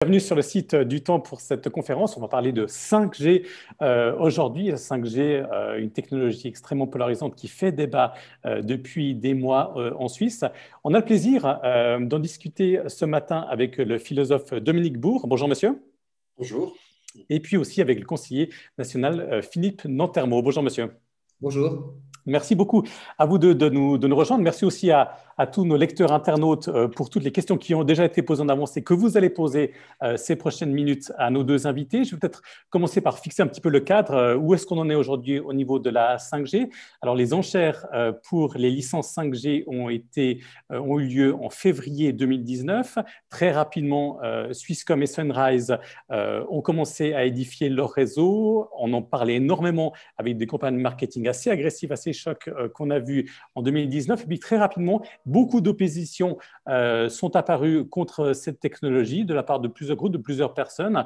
Bienvenue sur le site du Temps pour cette conférence. On va parler de 5G aujourd'hui. La 5G, une technologie extrêmement polarisante qui fait débat depuis des mois en Suisse. On a le plaisir d'en discuter ce matin avec le philosophe Dominique Bourg. Bonjour monsieur. Bonjour. Et puis aussi avec le conseiller national Philippe Nantermo. Bonjour monsieur. Bonjour. Merci beaucoup à vous de nous rejoindre. Merci aussi à tous nos lecteurs internautes pour toutes les questions qui ont déjà été posées en avance et que vous allez poser ces prochaines minutes à nos deux invités. Je vais peut-être commencer par fixer un petit peu le cadre. Où est-ce qu'on en est aujourd'hui au niveau de la 5G? Alors, les enchères pour les licences 5G ont eu lieu en février 2019. Très rapidement, Swisscom et Sunrise ont commencé à édifier leur réseau. On en parlait énormément avec des campagnes marketing assez agressives, assez chocs qu'on a vues en 2019. Et puis très rapidement, beaucoup d'oppositions sont apparues contre cette technologie de la part de plusieurs groupes, de plusieurs personnes.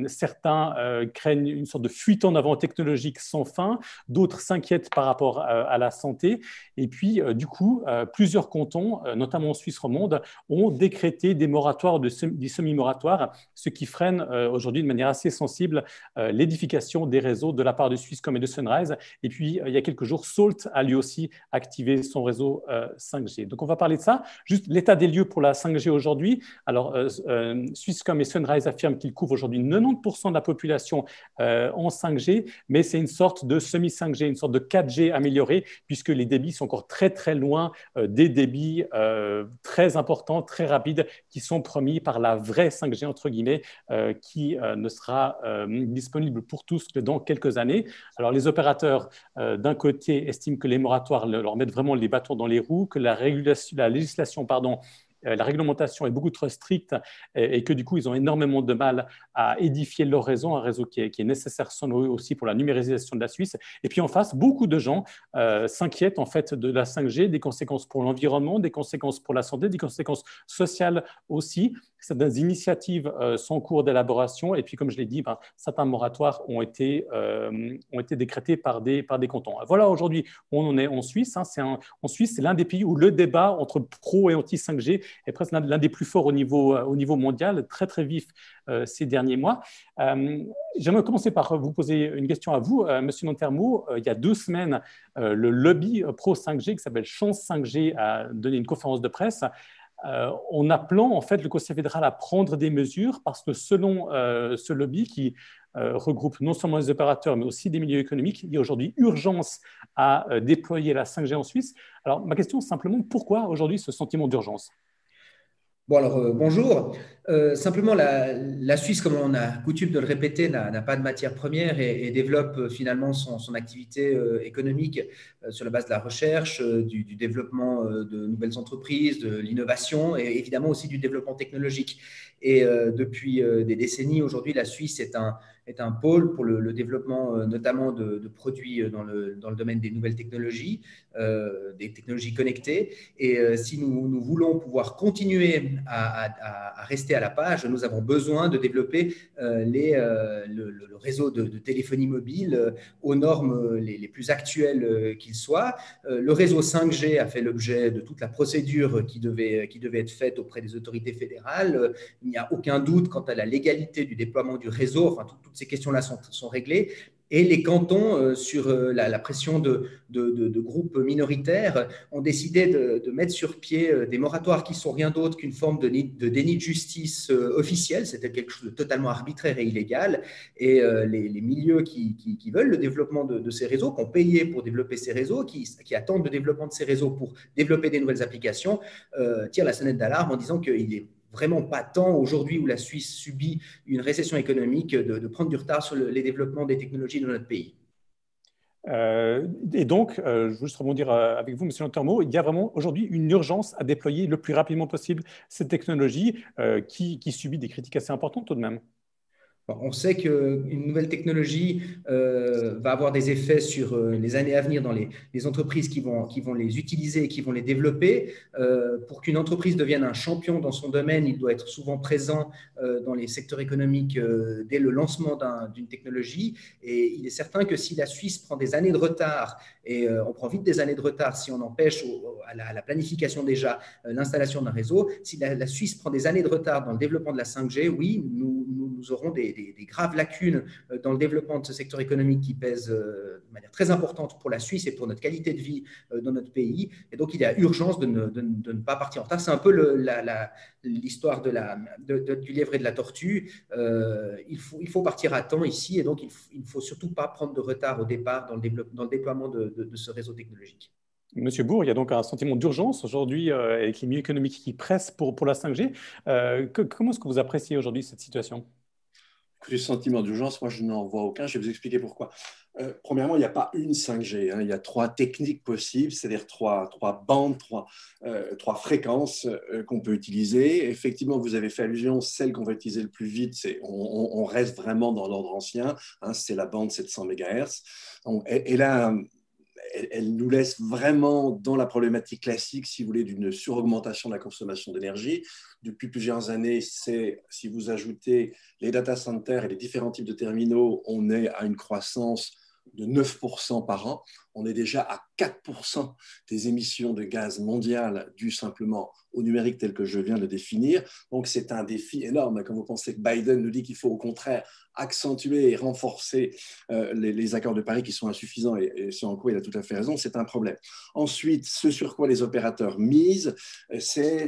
Certains craignent une sorte de fuite en avant technologique sans fin, d'autres s'inquiètent par rapport à la santé. Et puis, du coup, plusieurs cantons, notamment en Suisse romande, ont décrété des moratoires, des semi-moratoires, ce qui freine aujourd'hui de manière assez sensible l'édification des réseaux de la part de Swisscom et de Sunrise. Et puis, il y a quelques jours, Salt a lui aussi activé son réseau 5G. Donc, on va parler de ça. Juste l'état des lieux pour la 5G aujourd'hui. Alors, Swisscom et Sunrise affirment qu'ils couvrent aujourd'hui 90% de la population en 5G, mais c'est une sorte de semi-5G, une sorte de 4G amélioré, puisque les débits sont encore très, très loin des débits très importants, très rapides, qui sont promis par la vraie 5G, entre guillemets, qui ne sera disponible pour tous que dans quelques années. Alors, les opérateurs, d'un côté, estiment que les moratoires leur mettent vraiment les bâtons dans les roues, que la législation, la réglementation est beaucoup trop stricte et que du coup, ils ont énormément de mal à édifier leur réseau, un réseau qui est nécessaire selon eux aussi pour la numérisation de la Suisse. Et puis en face, beaucoup de gens s'inquiètent en fait de la 5G, des conséquences pour l'environnement, des conséquences pour la santé, des conséquences sociales aussi. Certaines initiatives sont en cours d'élaboration et puis comme je l'ai dit, certains moratoires ont été décrétés par des cantons. Voilà aujourd'hui où on en est en Suisse. En Suisse, c'est l'un des pays où le débat entre pro et anti-5G est presque l'un des plus forts au niveau mondial, très très vif ces derniers mois. J'aimerais commencer par vous poser une question à vous, Monsieur Nantermo. Il y a 2 semaines, le lobby pro 5G qui s'appelle Chance 5G a donné une conférence de presse en appelant en fait le Conseil fédéral à prendre des mesures parce que selon ce lobby qui regroupe non seulement les opérateurs mais aussi des milieux économiques, il y a aujourd'hui urgence à déployer la 5G en Suisse. Alors ma question est simplement pourquoi aujourd'hui ce sentiment d'urgence? Bon, alors, bonjour. Simplement, la Suisse, comme on a coutume de le répéter, n'a pas de matière première et développe finalement son activité économique sur la base de la recherche, du développement de nouvelles entreprises, de l'innovation et évidemment aussi du développement technologique. Et depuis des décennies, aujourd'hui, la Suisse est un pôle pour le développement notamment de produits dans le domaine des nouvelles technologies, des technologies connectées. Et si nous voulons pouvoir continuer à rester à la page, nous avons besoin de développer le réseau de téléphonie mobile aux normes les plus actuelles qu'il soit. Le réseau 5G a fait l'objet de toute la procédure qui devait être faite auprès des autorités fédérales. Il n'y a aucun doute quant à la légalité du déploiement du réseau. Enfin, toutes ces questions-là sont réglées. Et les cantons, sur la pression de groupes minoritaires, ont décidé de mettre sur pied des moratoires qui sont rien d'autre qu'une forme de déni de justice officiel. C'était quelque chose de totalement arbitraire et illégal. Et les milieux qui veulent le développement de ces réseaux, qui ont payé pour développer ces réseaux, qui attendent le développement de ces réseaux pour développer des nouvelles applications, tirent la sonnette d'alarme en disant qu'il est vraiment pas temps aujourd'hui où la Suisse subit une récession économique de prendre du retard sur les développements des technologies de notre pays. Et donc, je veux juste rebondir avec vous, Monsieur Lantermo, il y a vraiment aujourd'hui une urgence à déployer le plus rapidement possible cette technologie qui subit des critiques assez importantes tout de même. Bon, on sait qu'une nouvelle technologie va avoir des effets sur les années à venir dans les entreprises qui vont les utiliser et qui vont les développer. Pour qu'une entreprise devienne un champion dans son domaine, il doit être souvent présent dans les secteurs économiques dès le lancement d'une technologie. Et il est certain que si la Suisse prend des années de retard, et on prend vite des années de retard si on empêche à la planification déjà l'installation d'un réseau, si la Suisse prend des années de retard dans le développement de la 5G, oui, nous aurons des graves lacunes dans le développement de ce secteur économique qui pèse de manière très importante pour la Suisse et pour notre qualité de vie dans notre pays. Et donc, il y a urgence de ne pas partir en retard. C'est un peu l'histoire du lièvre et de la tortue. Il faut partir à temps ici et donc il ne faut surtout pas prendre de retard au départ dans le déploiement de ce réseau technologique. Monsieur Bourg, il y a donc un sentiment d'urgence aujourd'hui avec les milieux économiques qui pressent pour la 5G. Comment est-ce que vous appréciez aujourd'hui cette situation? Le sentiment d'urgence, moi, je n'en vois aucun. Je vais vous expliquer pourquoi. Premièrement, il n'y a pas une 5G. Il y a 3 techniques possibles, c'est-à-dire trois bandes, trois fréquences qu'on peut utiliser. Effectivement, vous avez fait allusion, celle qu'on va utiliser le plus vite, on reste vraiment dans l'ordre ancien. C'est la bande 700 MHz. Et là, elle nous laisse vraiment dans la problématique classique, si vous voulez, d'une suraugmentation de la consommation d'énergie. Depuis plusieurs années, si vous ajoutez les data centers et les différents types de terminaux, on est à une croissance de 9% par an. On est déjà à 4% des émissions de gaz mondiales dues simplement au numérique tel que je viens de le définir. Donc, c'est un défi énorme. Quand vous pensez que Biden nous dit qu'il faut au contraire accentuer et renforcer les accords de Paris qui sont insuffisants et ce en quoi il a tout à fait raison, c'est un problème. Ensuite, ce sur quoi les opérateurs misent, c'est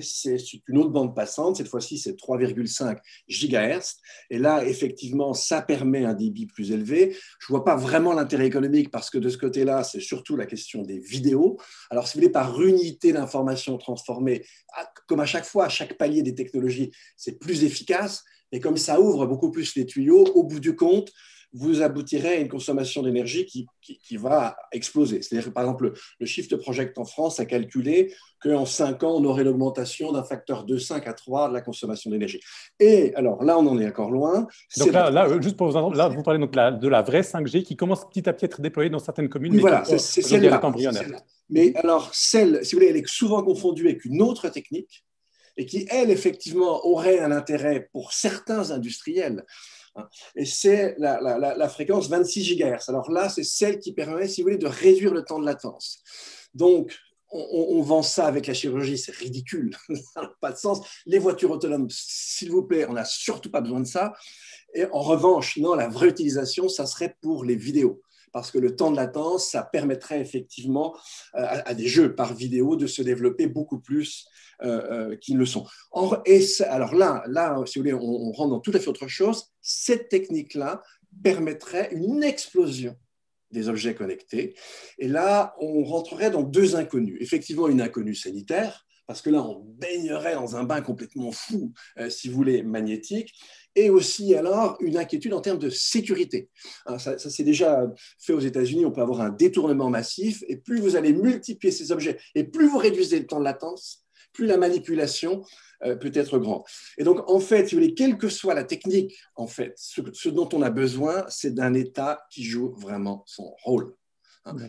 une autre bande passante. Cette fois-ci, c'est 3,5 GHz. Et là, effectivement, ça permet un débit plus élevé. Je ne vois pas vraiment l'intérêt économique parce que de ce côté-là, c'est surtout la question des vidéos. Alors, si vous voulez, par unité d'information transformée, comme à chaque fois, à chaque palier des technologies, c'est plus efficace. Et comme ça ouvre beaucoup plus les tuyaux, au bout du compte, vous aboutirez à une consommation d'énergie qui va exploser. C'est-à-dire que, par exemple, le Shift Project en France a calculé qu'en 5 ans, on aurait l'augmentation d'un facteur de 5 à 3 de la consommation d'énergie. Et alors là, on en est encore loin. Donc là, juste pour vous entendre, là, vous parlez donc de la vraie 5G qui commence petit à petit à être déployée dans certaines communes, Oui, mais voilà, qui c'est aujourd'hui celle-là. est embryonnaire. Mais alors, celle, si vous voulez, elle est souvent confondue avec une autre technique et qui, elle, effectivement, aurait un intérêt pour certains industriels. Et c'est la fréquence 26 GHz. Alors là, c'est celle qui permet, si vous voulez, de réduire le temps de latence. Donc, on vend ça avec la chirurgie, c'est ridicule, ça n'a pas de sens. Les voitures autonomes, s'il vous plaît, on n'a surtout pas besoin de ça. Et en revanche, non, la vraie utilisation, ça serait pour les vidéos. Parce que le temps de latence, ça permettrait effectivement à des jeux par vidéo de se développer beaucoup plus qu'ils le sont. Alors là, si vous voulez, on rentre dans tout à fait autre chose. Cette technique-là permettrait une explosion des objets connectés. Et là, on rentrerait dans 2 inconnus. Effectivement, une inconnue sanitaire, parce que là, on baignerait dans un bain complètement fou, si vous voulez, magnétique, et aussi alors une inquiétude en termes de sécurité. Ça s'est déjà fait aux États-Unis, on peut avoir un détournement massif, et plus vous allez multiplier ces objets, et plus vous réduisez le temps de latence, plus la manipulation peut être grande. Et donc, en fait, si vous voulez, quelle que soit la technique, en fait, ce dont on a besoin, c'est d'un État qui joue vraiment son rôle.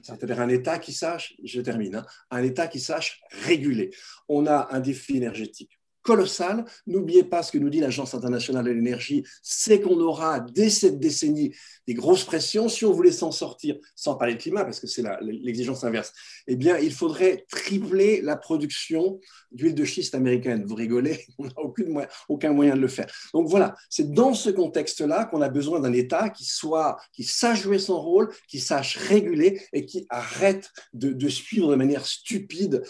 C'est-à-dire un État qui sache, je termine, un État qui sache réguler. On a un défi énergétique colossal. N'oubliez pas ce que nous dit l'Agence internationale de l'énergie, c'est qu'on aura dès cette décennie des grosses pressions. Si on voulait s'en sortir, sans parler de climat, parce que c'est l'exigence inverse, eh bien, il faudrait tripler la production d'huile de schiste américaine. Vous rigolez, on n'a aucun moyen de le faire. Donc voilà, c'est dans ce contexte-là qu'on a besoin d'un État qui sache jouer son rôle, qui sache réguler et qui arrête de suivre de manière stupide,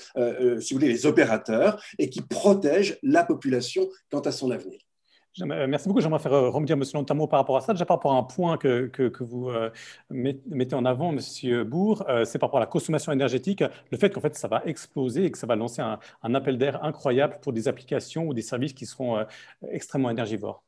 si vous voulez, les opérateurs et qui protège la population quant à son avenir. Merci beaucoup. J'aimerais faire rebondir M. Lantamo par rapport à ça. Déjà par rapport à un point que vous mettez en avant, M. Bourg, c'est par rapport à la consommation énergétique, le fait qu'en fait ça va exploser et que ça va lancer un appel d'air incroyable pour des applications ou des services qui seront extrêmement énergivores.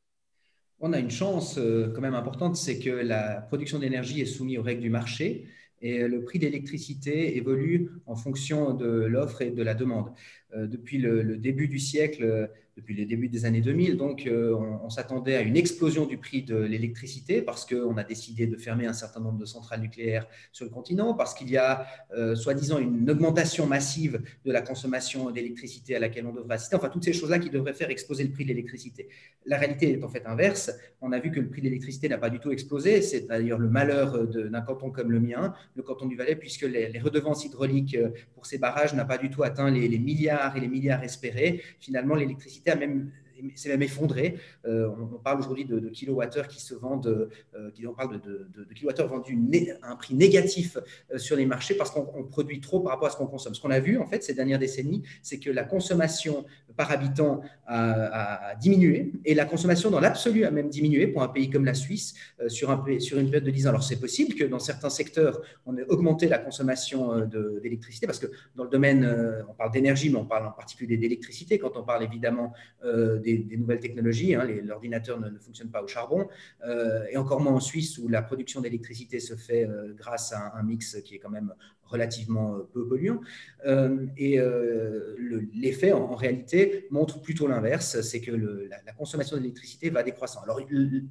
On a une chance quand même importante, c'est que la production d'énergie est soumise aux règles du marché et le prix de l'électricité évolue en fonction de l'offre et de la demande. depuis le début du siècle, depuis le début des années 2000. Donc, on s'attendait à une explosion du prix de l'électricité parce qu'on a décidé de fermer un certain nombre de centrales nucléaires sur le continent, parce qu'il y a, soi-disant, une augmentation massive de la consommation d'électricité à laquelle on devrait assister. Enfin, toutes ces choses-là qui devraient faire exploser le prix de l'électricité. La réalité est en fait inverse. On a vu que le prix de l'électricité n'a pas du tout explosé. C'est d'ailleurs le malheur d'un canton comme le mien, le canton du Valais, puisque les redevances hydrauliques pour ces barrages n'ont pas du tout atteint les milliards et les milliards espérés. Finalement, l'électricité s'est même effondré. On parle aujourd'hui de kilowattheures qui se vendent, on parle de kilowattheures vendus à un prix négatif sur les marchés parce qu'on produit trop par rapport à ce qu'on consomme. Ce qu'on a vu en fait ces dernières décennies, c'est que la consommation par habitant a diminué et la consommation dans l'absolu a même diminué pour un pays comme la Suisse sur une période de 10 ans. Alors c'est possible que dans certains secteurs, on ait augmenté la consommation d'électricité parce que dans le domaine, on parle d'énergie, mais on parle en particulier d'électricité quand on parle évidemment des nouvelles technologies. L'ordinateur ne fonctionne pas au charbon et encore moins en Suisse où la production d'électricité se fait grâce à un mix qui est quand même relativement peu polluant. L'effet, en réalité, montre plutôt l'inverse, c'est que la consommation d'électricité va décroissant. Alors,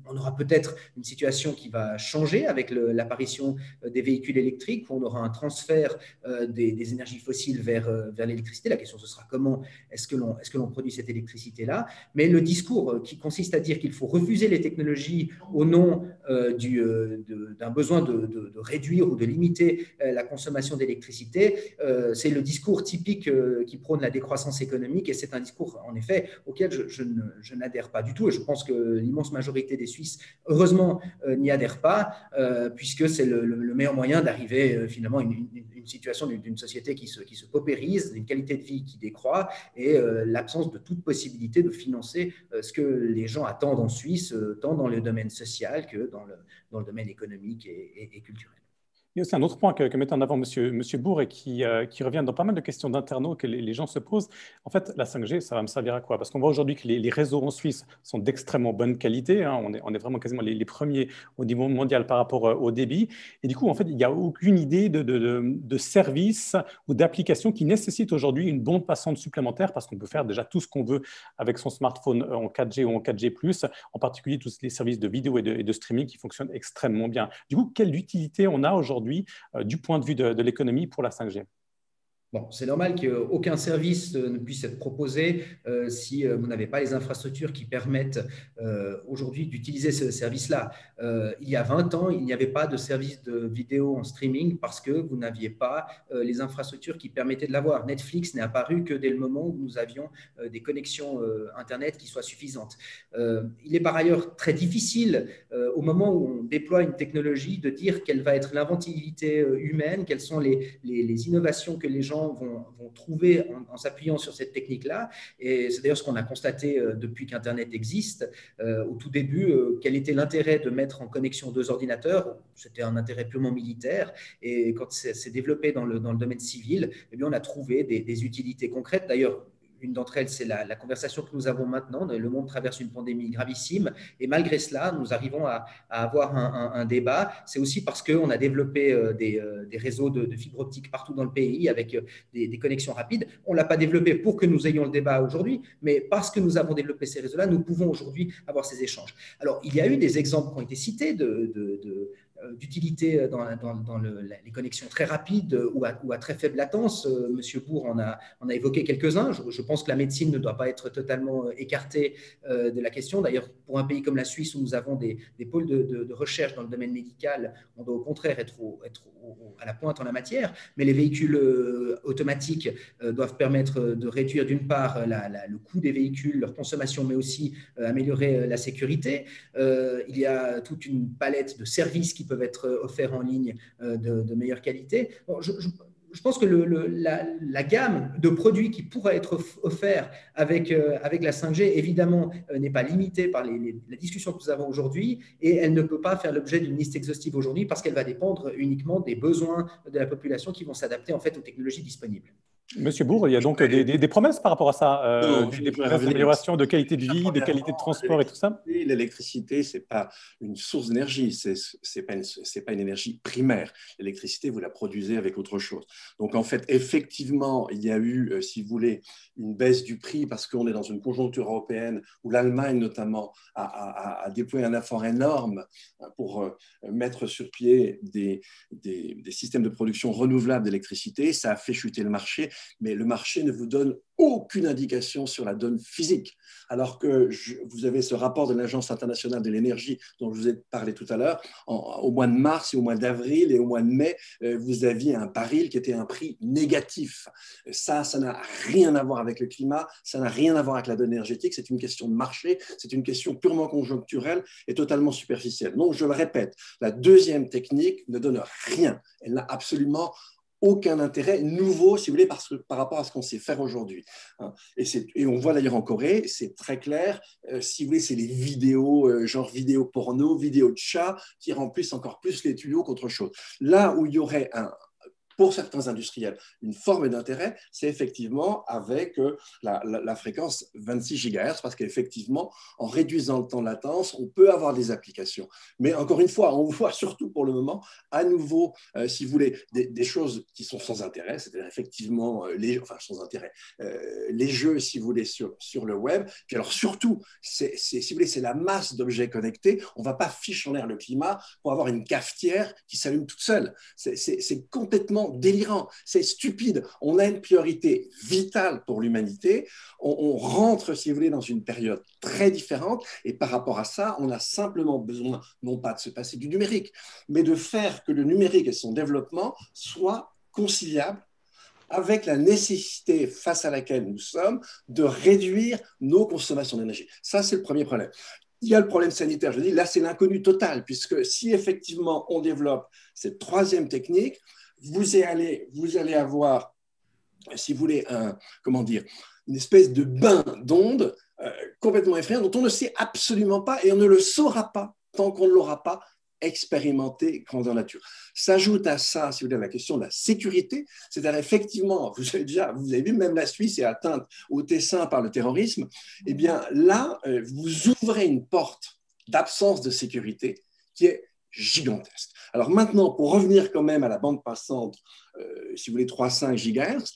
on aura peut-être une situation qui va changer avec l'apparition des véhicules électriques, où on aura un transfert des énergies fossiles vers l'électricité. La question, ce sera comment est-ce que l'on produit cette électricité-là. Mais le discours qui consiste à dire qu'il faut refuser les technologies au nom d'un besoin de réduire ou de limiter la consommation d'électricité, c'est le discours typique qui prône la décroissance économique et c'est un discours en effet auquel je n'adhère pas du tout et je pense que l'immense majorité des Suisses heureusement n'y adhèrent pas puisque c'est le meilleur moyen d'arriver finalement à une situation d'une société qui se paupérise, d'une qualité de vie qui décroît et l'absence de toute possibilité de financer ce que les gens attendent en Suisse tant dans le domaine social que dans le domaine économique et culturel. Il y a aussi un autre point que met en avant Monsieur Bourg et qui revient dans pas mal de questions d'internautes que les gens se posent. En fait, la 5G, ça va me servir à quoi? Parce qu'on voit aujourd'hui que les réseaux en Suisse sont d'extrêmement bonne qualité. On est vraiment quasiment les premiers au niveau mondial par rapport au débit. Et du coup, en fait, il n'y a aucune idée de service ou d'application qui nécessite aujourd'hui une bande passante supplémentaire parce qu'on peut faire déjà tout ce qu'on veut avec son smartphone en 4G ou en 4G+, en particulier tous les services de vidéo et de streaming qui fonctionnent extrêmement bien. Du coup, quelle utilité on a aujourd'hui du point de vue de l'économie pour la 5G? Bon, c'est normal qu'aucun service ne puisse être proposé si vous n'avez pas les infrastructures qui permettent aujourd'hui d'utiliser ce service-là. Il y a 20 ans, il n'y avait pas de service de vidéo en streaming parce que vous n'aviez pas les infrastructures qui permettaient de l'avoir. Netflix n'est apparu que dès le moment où nous avions des connexions Internet qui soient suffisantes. Il est par ailleurs très difficile au moment où on déploie une technologie de dire quelle va être l'inventivité humaine, quelles sont les innovations que les gens vont trouver en s'appuyant sur cette technique-là. Et c'est d'ailleurs ce qu'on a constaté depuis qu'Internet existe. Au tout début, quel était l'intérêt de mettre en connexion deux ordinateurs? C'était un intérêt purement militaire. Et quand c'est développé dans le domaine civil, eh bien, on a trouvé des utilités concrètes. D'ailleurs, une d'entre elles, c'est la conversation que nous avons maintenant. Le monde traverse une pandémie gravissime et malgré cela, nous arrivons à avoir un débat. C'est aussi parce qu'on a développé des réseaux de fibre optique partout dans le pays avec des connexions rapides. On ne l'a pas développé pour que nous ayons le débat aujourd'hui, mais parce que nous avons développé ces réseaux-là, nous pouvons aujourd'hui avoir ces échanges. Alors, il y a eu des exemples qui ont été cités d'utilité dans les connexions très rapides ou à très faible latence. Monsieur Bourg en a évoqué quelques-uns. Je pense que la médecine ne doit pas être totalement écartée de la question. D'ailleurs, pour un pays comme la Suisse où nous avons des pôles de recherche dans le domaine médical, on doit au contraire être à la pointe en la matière. Mais les véhicules automatiques doivent permettre de réduire d'une part le coût des véhicules, leur consommation, mais aussi améliorer la sécurité. Il y a toute une palette de services qui peuvent être offerts en ligne de meilleure qualité. Bon, je pense que la gamme de produits qui pourra être offert avec la 5G, évidemment, n'est pas limitée par la discussion que nous avons aujourd'hui et elle ne peut pas faire l'objet d'une liste exhaustive aujourd'hui parce qu'elle va dépendre uniquement des besoins de la population qui vont s'adapter en fait aux technologies disponibles. Monsieur Bourg, il y a donc des promesses par rapport à ça, Non, des promesses d'amélioration de qualité de vie, de qualité de transport et tout ça? L'électricité, ce n'est pas une source d'énergie, c'est pas une énergie primaire. L'électricité, vous la produisez avec autre chose. Donc, en fait, effectivement, il y a eu, si vous voulez, une baisse du prix parce qu'on est dans une conjoncture européenne où l'Allemagne, notamment, a déployé un effort énorme pour mettre sur pied des systèmes de production renouvelables d'électricité. Ça a fait chuter le marché, mais le marché ne vous donne aucune indication sur la donne physique. Alors que vous avez ce rapport de l'Agence internationale de l'énergie dont je vous ai parlé tout à l'heure, au mois de mars et au mois d'avril et au mois de mai, vous aviez un baril qui était un prix négatif. Ça n'a rien à voir avec le climat, ça n'a rien à voir avec la donne énergétique, c'est une question de marché, c'est une question purement conjoncturelle et totalement superficielle. Donc, je le répète, la deuxième technique ne donne rien. Elle n'a absolument aucun intérêt nouveau, si vous voulez, par rapport à ce qu'on sait faire aujourd'hui. Et on voit d'ailleurs en Corée, c'est très clair, si vous voulez, c'est les vidéos, genre vidéo porno, vidéo de chat, qui remplissent encore plus les tuyaux qu'autre chose. Là où il y aurait pour certains industriels, une forme d'intérêt, c'est effectivement avec la fréquence 26 GHz, parce qu'effectivement, en réduisant le temps de latence, on peut avoir des applications. Mais encore une fois, on voit surtout pour le moment, à nouveau, si vous voulez, des choses qui sont sans intérêt, c'est-à-dire effectivement, sans intérêt, les jeux, si vous voulez, sur le web. Puis alors surtout, si vous voulez, c'est la masse d'objets connectés. On ne va pas ficher en l'air le climat pour avoir une cafetière qui s'allume toute seule. C'est complètement délirant, c'est stupide. On a une priorité vitale pour l'humanité. On rentre, si vous voulez, dans une période très différente. Et par rapport à ça, on a simplement besoin, non pas de se passer du numérique, mais de faire que le numérique et son développement soient conciliables avec la nécessité face à laquelle nous sommes de réduire nos consommations d'énergie. Ça, c'est le premier problème. Il y a le problème sanitaire, je dis, là, c'est l'inconnu total, puisque si effectivement on développe cette troisième technique, vous allez avoir, si vous voulez, une espèce de bain d'ondes complètement effrayant dont on ne sait absolument pas et on ne le saura pas tant qu'on ne l'aura pas expérimenté grandeur nature. S'ajoute à ça, si vous voulez, la question de la sécurité, c'est-à-dire effectivement, vous avez vu, même la Suisse est atteinte au Tessin par le terrorisme, eh bien là, vous ouvrez une porte d'absence de sécurité qui est gigantesque. Alors maintenant, pour revenir quand même à la bande passante, si vous voulez, 3,5 GHz,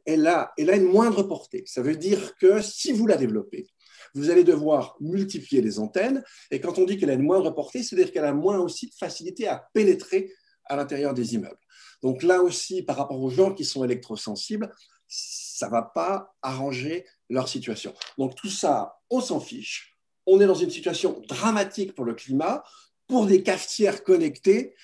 elle a une moindre portée. Ça veut dire que si vous la développez, vous allez devoir multiplier les antennes. Et quand on dit qu'elle a une moindre portée, c'est-à-dire qu'elle a moins aussi de facilité à pénétrer à l'intérieur des immeubles. Donc là aussi, par rapport aux gens qui sont électrosensibles, ça ne va pas arranger leur situation. Donc tout ça, on s'en fiche. On est dans une situation dramatique pour le climat. Pour des cafetières connectées,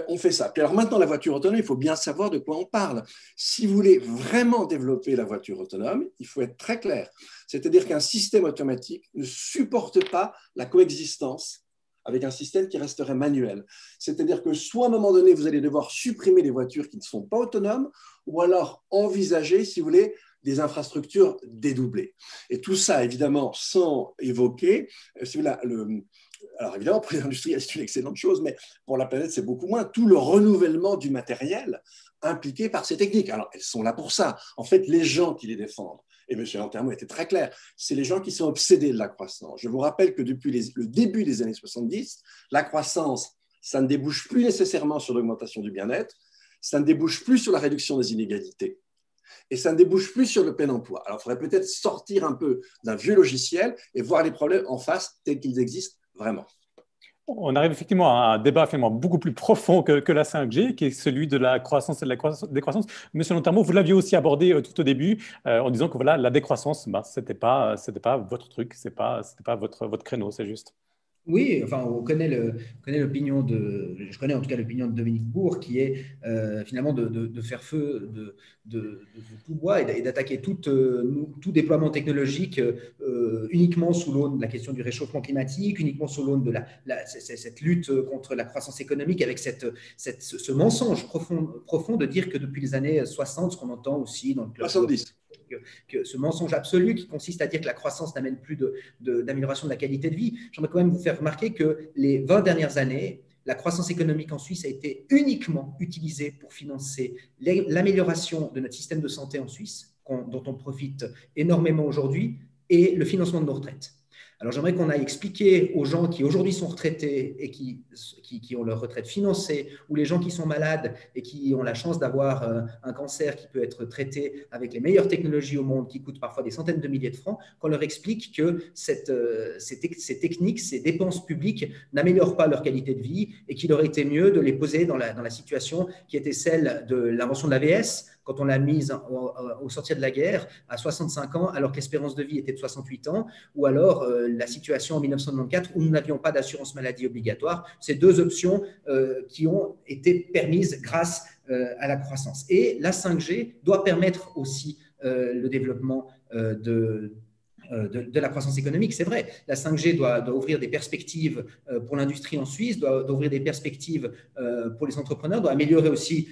on fait ça. Puis alors maintenant, la voiture autonome, il faut bien savoir de quoi on parle. Si vous voulez vraiment développer la voiture autonome, il faut être très clair. C'est-à-dire qu'un système automatique ne supporte pas la coexistence avec un système qui resterait manuel. C'est-à-dire que soit à un moment donné, vous allez devoir supprimer les voitures qui ne sont pas autonomes, ou alors envisager, si vous voulez, des infrastructures dédoublées. Et tout ça, évidemment, sans évoquer, si vous voulez, alors évidemment, pour les industriels, c'est une excellente chose, mais pour la planète, c'est beaucoup moins. Tout le renouvellement du matériel impliqué par ces techniques. Alors, elles sont là pour ça. En fait, les gens qui les défendent, et M. Lantermo était très clair, c'est les gens qui sont obsédés de la croissance. Je vous rappelle que depuis le début des années 70, la croissance, ça ne débouche plus nécessairement sur l'augmentation du bien-être, ça ne débouche plus sur la réduction des inégalités. Et ça ne débouche plus sur le plein emploi. Alors, il faudrait peut-être sortir un peu d'un vieux logiciel et voir les problèmes en face tels qu'ils existent vraiment. On arrive effectivement à un débat finalement beaucoup plus profond que la 5G, qui est celui de la croissance et de la décroissance. Monsieur Lantermo, vous l'aviez aussi abordé tout au début en disant que voilà, la décroissance, c'était pas votre truc, c'était pas votre créneau, c'est juste. Oui, enfin, je connais en tout cas l'opinion de Dominique Bourg, qui est finalement de faire feu de tout bois et d'attaquer tout déploiement technologique uniquement sous l'aune de la question du réchauffement climatique, uniquement sous l'aune de cette lutte contre la croissance économique, avec ce mensonge profond de dire que depuis les années 60, ce qu'on entend aussi dans le club 70. Que ce mensonge absolu qui consiste à dire que la croissance n'amène plus d'amélioration de la qualité de vie. J'aimerais quand même vous faire remarquer que les 20 dernières années, la croissance économique en Suisse a été uniquement utilisée pour financer l'amélioration de notre système de santé en Suisse, dont on profite énormément aujourd'hui, et le financement de nos retraites. Alors, j'aimerais qu'on aille expliquer aux gens qui aujourd'hui sont retraités et qui ont leur retraite financée, ou les gens qui sont malades et qui ont la chance d'avoir un cancer qui peut être traité avec les meilleures technologies au monde, qui coûtent parfois des centaines de milliers de francs, qu'on leur explique que ces techniques, ces dépenses publiques n'améliorent pas leur qualité de vie et qu'il aurait été mieux de les poser dans la situation qui était celle de l'invention de l'AVS, quand on l'a mise au sortir de la guerre à 65 ans, alors que l'espérance de vie était de 68 ans, ou alors la situation en 1994 où nous n'avions pas d'assurance maladie obligatoire. Ces deux options qui ont été permises grâce à la croissance. Et la 5G doit permettre aussi le développement de la croissance économique, c'est vrai. La 5G doit ouvrir des perspectives pour l'industrie en Suisse, doit ouvrir des perspectives pour les entrepreneurs, doit améliorer aussi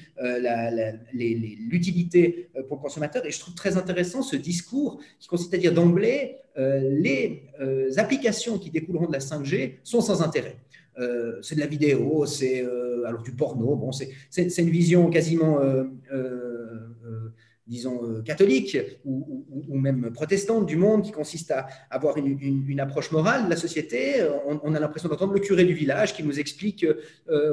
l'utilité pour le consommateur. Et je trouve très intéressant ce discours qui consiste à dire d'emblée, les applications qui découleront de la 5G sont sans intérêt. C'est de la vidéo, c'est alors du porno, bon, c'est une vision quasiment disons, catholique ou même protestante du monde, qui consiste à avoir une approche morale de la société. On a l'impression d'entendre le curé du village qui nous explique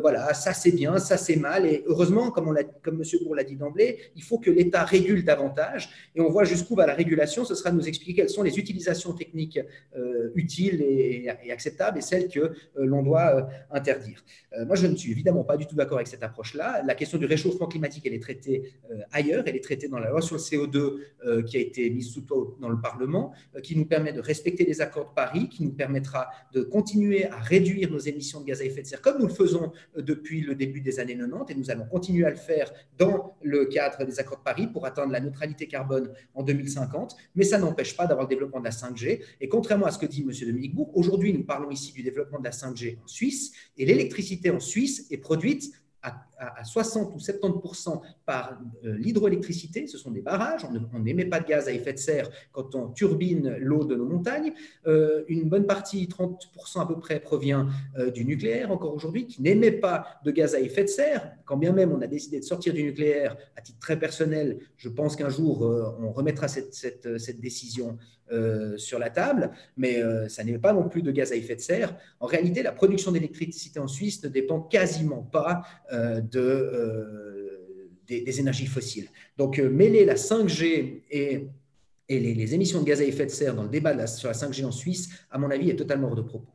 voilà, ça c'est bien, ça c'est mal. Et heureusement, comme M. Bourg l'a dit d'emblée, il faut que l'État régule davantage. Et on voit jusqu'où va la régulation. Ce sera de nous expliquer quelles sont les utilisations techniques utiles et acceptables et celles que l'on doit interdire. Moi, je ne suis évidemment pas du tout d'accord avec cette approche-là. La question du réchauffement climatique, elle est traitée ailleurs. Elle est traitée dans la loi sur le CO2 qui a été mise sous toit dans le Parlement, qui nous permet de respecter les accords de Paris, qui nous permettra de continuer à réduire nos émissions de gaz à effet de serre, comme nous le faisons depuis le début des années 90, et nous allons continuer à le faire dans le cadre des accords de Paris pour atteindre la neutralité carbone en 2050, mais ça n'empêche pas d'avoir le développement de la 5G. Et contrairement à ce que dit M. Dominique Bourg, aujourd'hui, nous parlons ici du développement de la 5G en Suisse, et l'électricité en Suisse est produite à 60 ou 70% par l'hydroélectricité. Ce sont des barrages, on n'émet pas de gaz à effet de serre quand on turbine l'eau de nos montagnes. Une bonne partie, 30% à peu près, provient du nucléaire encore aujourd'hui, qui n'émet pas de gaz à effet de serre. Quand bien même on a décidé de sortir du nucléaire, à titre très personnel, je pense qu'un jour on remettra cette décision sur la table, mais ça n'émet pas non plus de gaz à effet de serre. En réalité, la production d'électricité en Suisse ne dépend quasiment pas des énergies fossiles. Donc, mêler la 5G et les émissions de gaz à effet de serre dans le débat sur la 5G en Suisse, à mon avis, est totalement hors de propos.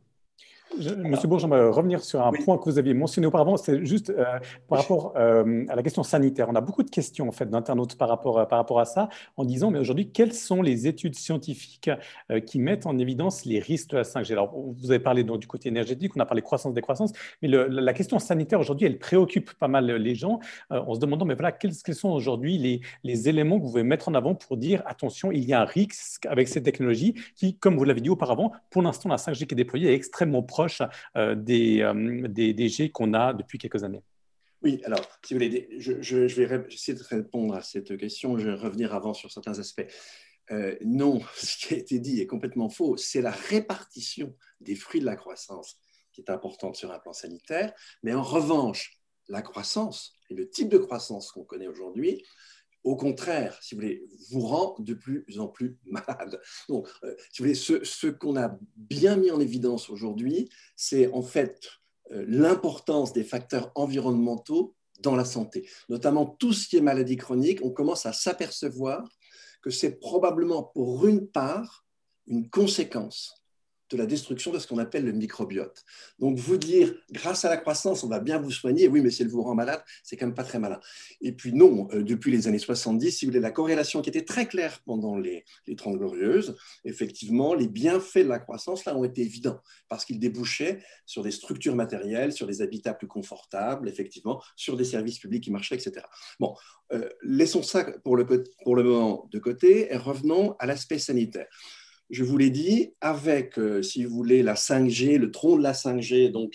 Monsieur Bourg, j'aimerais revenir sur un point que vous aviez mentionné auparavant, c'est juste par rapport à la question sanitaire. On a beaucoup de questions en fait, d'internautes par rapport à ça, en disant, mais aujourd'hui, quelles sont les études scientifiques qui mettent en évidence les risques de la 5G? Alors, vous avez parlé donc, du côté énergétique, on a parlé croissance-décroissance, mais la question sanitaire aujourd'hui, elle préoccupe pas mal les gens en se demandant, mais voilà, quels sont aujourd'hui les éléments que vous pouvez mettre en avant pour dire, attention, il y a un risque avec cette technologie qui, comme vous l'avez dit auparavant, pour l'instant, la 5G qui est déployée est extrêmement proche des G qu'on a depuis quelques années. Oui, alors, si vous voulez, je vais essayer de répondre à cette question. Je vais revenir avant sur certains aspects. Non, ce qui a été dit est complètement faux. C'est la répartition des fruits de la croissance qui est importante sur un plan sanitaire. Mais en revanche, la croissance et le type de croissance qu'on connaît aujourd'hui, au contraire, si vous voulez, vous rend de plus en plus malade. Donc, si vous voulez, ce qu'on a bien mis en évidence aujourd'hui, c'est en fait l'importance des facteurs environnementaux dans la santé. Notamment tout ce qui est maladie chronique, on commence à s'apercevoir que c'est probablement pour une part une conséquence de la destruction de ce qu'on appelle le microbiote. Donc, vous dire, grâce à la croissance, on va bien vous soigner, oui, mais si elle vous rend malade, c'est quand même pas très malin. Et puis non, depuis les années 70, si vous voulez, la corrélation qui était très claire pendant les 30 Glorieuses, effectivement, les bienfaits de la croissance, là, ont été évidents, parce qu'ils débouchaient sur des structures matérielles, sur des habitats plus confortables, effectivement, sur des services publics qui marchaient, etc. Bon, laissons ça pour le moment de côté et revenons à l'aspect sanitaire. Je vous l'ai dit, avec, si vous voulez, la 5G, le tronc de la 5G, donc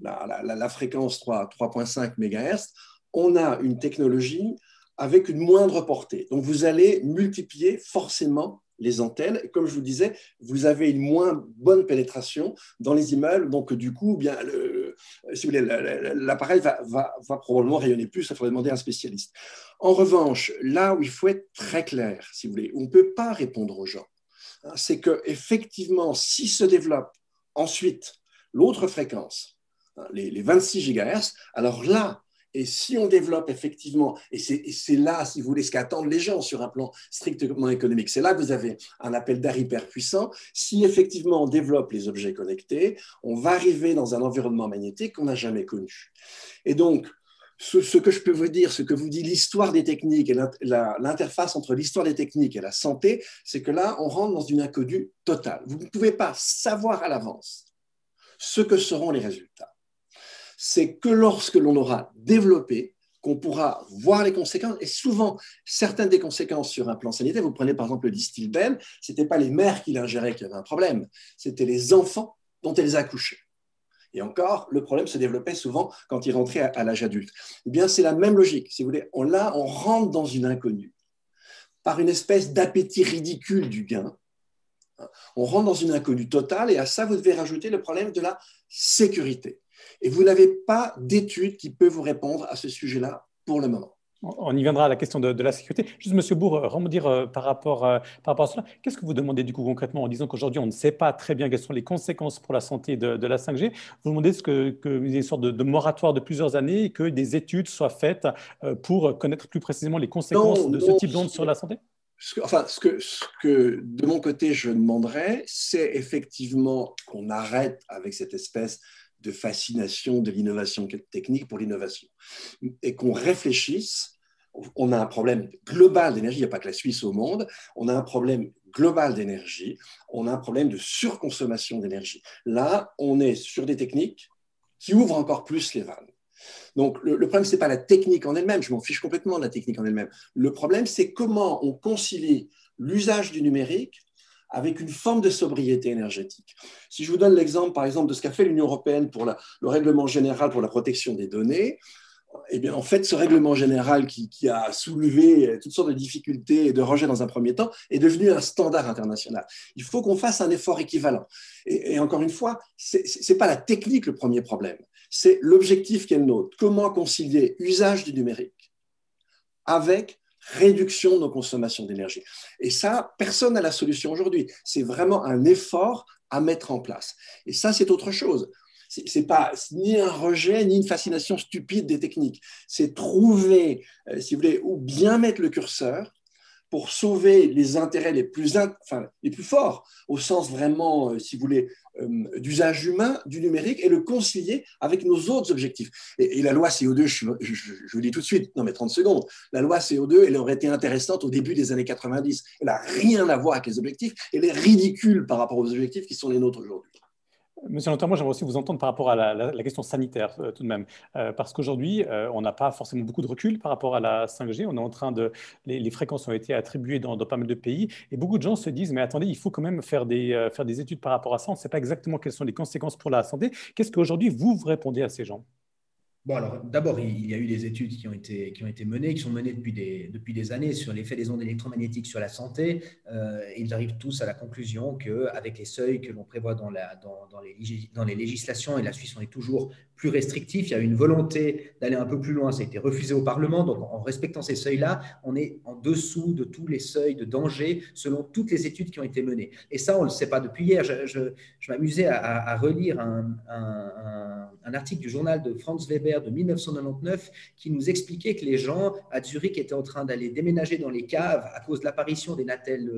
la fréquence 3,5 MHz, on a une technologie avec une moindre portée. Donc, vous allez multiplier forcément les antennes. Et comme je vous disais, vous avez une moins bonne pénétration dans les immeubles. Donc, du coup, bien, si vous voulez, l'appareil va probablement rayonner plus, il faudrait demander à un spécialiste. En revanche, là où il faut être très clair, si vous voulez, on ne peut pas répondre aux gens, c'est qu'effectivement, si se développe ensuite l'autre fréquence, les 26 GHz, alors là, et si on développe effectivement, et c'est là, si vous voulez, ce qu'attendent les gens sur un plan strictement économique, c'est là que vous avez un appel d'air hyper puissant. Si effectivement on développe les objets connectés, on va arriver dans un environnement magnétique qu'on n'a jamais connu. Et donc, ce que je peux vous dire, ce que vous dit l'histoire des techniques et l'interface entre l'histoire des techniques et la santé, c'est que là, on rentre dans une inconnue totale. Vous ne pouvez pas savoir à l'avance ce que seront les résultats. C'est que lorsque l'on aura développé, qu'on pourra voir les conséquences, et souvent, certaines des conséquences sur un plan sanitaire, vous prenez par exemple le Distilbène, ce n'était pas les mères qui l'ingéraient qui avaient un problème, c'était les enfants dont elles accouchaient. Et encore, le problème se développait souvent quand ils rentraient à l'âge adulte. Eh bien, c'est la même logique, si vous voulez. Là, on rentre dans une inconnue, par une espèce d'appétit ridicule du gain. On rentre dans une inconnue totale, et à ça, vous devez rajouter le problème de la sécurité. Et vous n'avez pas d'études qui peuvent vous répondre à ce sujet-là pour le moment. On y viendra à la question de la sécurité. Juste, Monsieur Bourg, rebondir par rapport à cela. Qu'est-ce que vous demandez du coup concrètement en disant qu'aujourd'hui, on ne sait pas très bien quelles sont les conséquences pour la santé de la 5G? Vous demandez qu'il y ait une sorte de moratoire de plusieurs années et que des études soient faites pour connaître plus précisément les conséquences de ce type d'onde sur la santé? Ce que de mon côté, je demanderais, c'est effectivement qu'on arrête avec cette espèce de fascination de l'innovation technique pour l'innovation et qu'on réfléchisse. On a un problème global d'énergie, il n'y a pas que la Suisse au monde, on a un problème global d'énergie, on a un problème de surconsommation d'énergie. Là, on est sur des techniques qui ouvrent encore plus les vannes. Donc, le problème, ce n'est pas la technique en elle-même, je m'en fiche complètement de la technique en elle-même. Le problème, c'est comment on concilie l'usage du numérique avec une forme de sobriété énergétique. Si je vous donne l'exemple, par exemple, de ce qu'a fait l'Union européenne pour le règlement général pour la protection des données, eh bien, en fait, ce règlement général qui a soulevé toutes sortes de difficultés et de rejets dans un premier temps est devenu un standard international. Il faut qu'on fasse un effort équivalent. Et encore une fois, ce n'est pas la technique le premier problème, c'est l'objectif qui est le nôtre. Comment concilier usage du numérique avec réduction de nos consommations d'énergie. Et ça, personne n'a la solution aujourd'hui. C'est vraiment un effort à mettre en place. Et ça, c'est autre chose. Ce n'est pas ni un rejet, ni une fascination stupide des techniques. C'est trouver, si vous voulez, où bien mettre le curseur pour sauver les intérêts les plus forts, au sens vraiment, si vous voulez, d'usage humain du numérique et le concilier avec nos autres objectifs. Et la loi CO2, je vous dis tout de suite, non mais 30 secondes, la loi CO2, elle aurait été intéressante au début des années 90. Elle n'a rien à voir avec les objectifs, elle est ridicule par rapport aux objectifs qui sont les nôtres aujourd'hui. Monsieur Lantin, moi j'aimerais aussi vous entendre par rapport à la question sanitaire tout de même, parce qu'aujourd'hui on n'a pas forcément beaucoup de recul par rapport à la 5G. On est en train les fréquences ont été attribuées dans pas mal de pays et beaucoup de gens se disent mais attendez, il faut quand même faire des études par rapport à ça. On ne sait pas exactement quelles sont les conséquences pour la santé. Qu'est-ce qu'aujourd'hui vous répondez à ces gens? Bon, alors d'abord, il y a eu des études qui ont été menées, qui sont menées depuis des années sur l'effet des ondes électromagnétiques sur la santé. Ils arrivent tous à la conclusion qu'avec les seuils que l'on prévoit dans les législations, et la Suisse en est toujours plus restrictif, il y a une volonté d'aller un peu plus loin, ça a été refusé au Parlement, donc en respectant ces seuils-là, on est en dessous de tous les seuils de danger selon toutes les études qui ont été menées. Et ça, on ne le sait pas depuis hier. Je m'amusais à relire un article du journal de Franz Weber de 1999 qui nous expliquait que les gens à Zurich étaient en train d'aller déménager dans les caves à cause de l'apparition des natels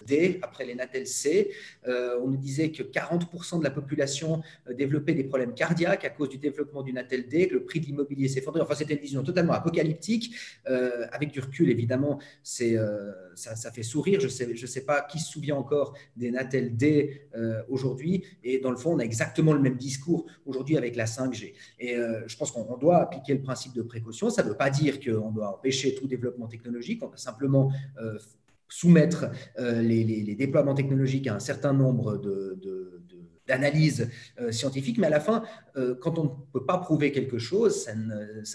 D après les natels C. On nous disait que 40% de la population développait des problèmes cardiaques à cause du développement du natel D, que le prix de l'immobilier s'effondrait. Enfin, c'était une vision totalement apocalyptique. Avec du recul, évidemment, ça fait sourire. Je sais pas qui se souvient encore des natels D aujourd'hui. Et dans le fond, on a exactement le même discours aujourd'hui avec la 5G. Et je pense qu'on doit appliquer le principe de précaution. Ça ne veut pas dire qu'on doit empêcher tout développement technologique. On doit simplement soumettre les déploiements technologiques à un certain nombre de d'analyse scientifique, mais à la fin, quand on ne peut pas prouver quelque chose, ça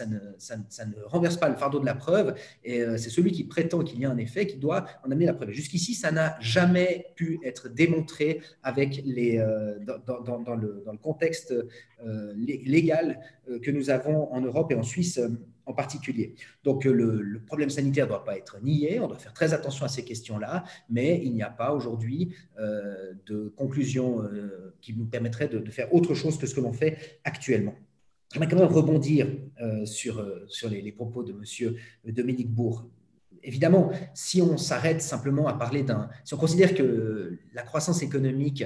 ne renverse pas le fardeau de la preuve, et c'est celui qui prétend qu'il y a un effet qui doit en amener la preuve. Jusqu'ici, ça n'a jamais pu être démontré avec dans le contexte légal que nous avons en Europe et en Suisse en particulier. Donc, le problème sanitaire ne doit pas être nié, on doit faire très attention à ces questions-là, mais il n'y a pas aujourd'hui de conclusion qui nous permettrait de faire autre chose que ce que l'on fait actuellement. Je vais quand même rebondir sur les propos de M. Dominique Bourg. Évidemment, si on s'arrête simplement à parler si on considère que la croissance économique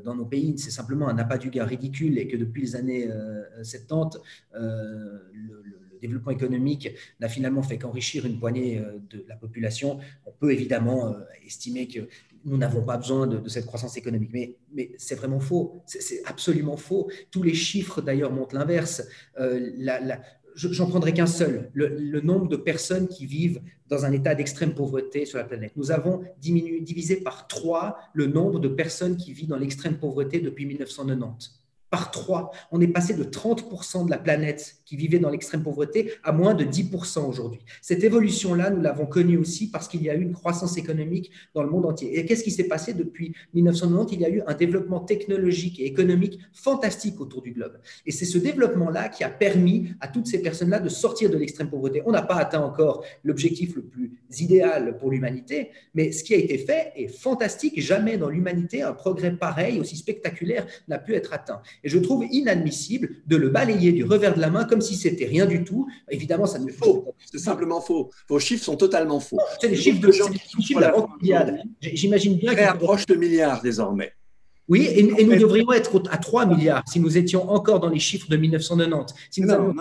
dans nos pays, c'est simplement un appât du gain ridicule et que depuis les années 70, le développement économique n'a finalement fait qu'enrichir une poignée de la population, on peut évidemment estimer que nous n'avons pas besoin de cette croissance économique. Mais c'est vraiment faux. C'est absolument faux. Tous les chiffres, d'ailleurs, montrent l'inverse. J'en prendrai qu'un seul, le nombre de personnes qui vivent dans un état d'extrême pauvreté sur la planète. Nous avons divisé par 3 le nombre de personnes qui vivent dans l'extrême pauvreté depuis 1990. Par 3. On est passé de 30% de la planète qui vivait dans l'extrême pauvreté à moins de 10% aujourd'hui. Cette évolution-là, nous l'avons connue aussi parce qu'il y a eu une croissance économique dans le monde entier. Et qu'est-ce qui s'est passé depuis 1990 ? Il y a eu un développement technologique et économique fantastique autour du globe. Et c'est ce développement-là qui a permis à toutes ces personnes-là de sortir de l'extrême pauvreté. On n'a pas atteint encore l'objectif le plus idéal pour l'humanité, mais ce qui a été fait est fantastique. Jamais dans l'humanité, un progrès pareil, aussi spectaculaire, n'a pu être atteint. Et je trouve inadmissible de le balayer du revers de la main comme si c'était rien du tout. Évidemment, ça ne faux. C'est simplement faux. Vos chiffres sont totalement faux. C'est les chiffres de la banque mondiale. J'imagine bien qu'ils approchent le milliard désormais. Oui, et nous devrions être à 3 milliards si nous étions encore dans les chiffres de 1990. Si nous non.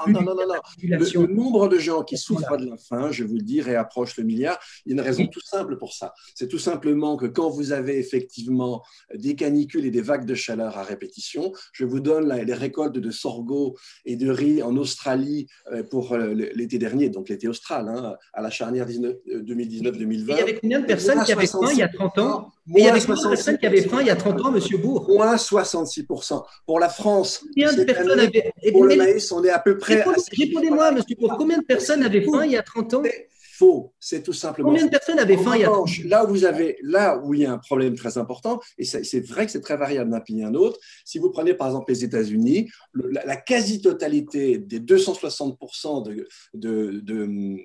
Le nombre de gens qui souffrent de la faim, je vous le dis, réapproche le milliard. Il y a une raison tout simple pour ça. C'est tout simplement que quand vous avez effectivement des canicules et des vagues de chaleur à répétition, je vous donne les récoltes de sorgho et de riz en Australie pour l'été dernier, donc l'été austral, à la charnière 2019-2020. Il y avait combien de personnes qui avaient faim il y a 30 ans ? Et il y avait combien de personnes qui avaient faim il y a 30 ans, M. Bourg ? Moins 66%. Pour la France, combien de personnes avaient... pour le maïs, on est à peu près... Répondez-moi, M. Bourg, combien de personnes avaient faim il y a 30 ans ? Faux, c'est tout simplement. Combien de personnes avaient faim il y a 30 ans ? Là où il y a un problème très important, et c'est vrai que c'est très variable d'un pays à un autre, si vous prenez par exemple les États-Unis, la quasi-totalité des 260%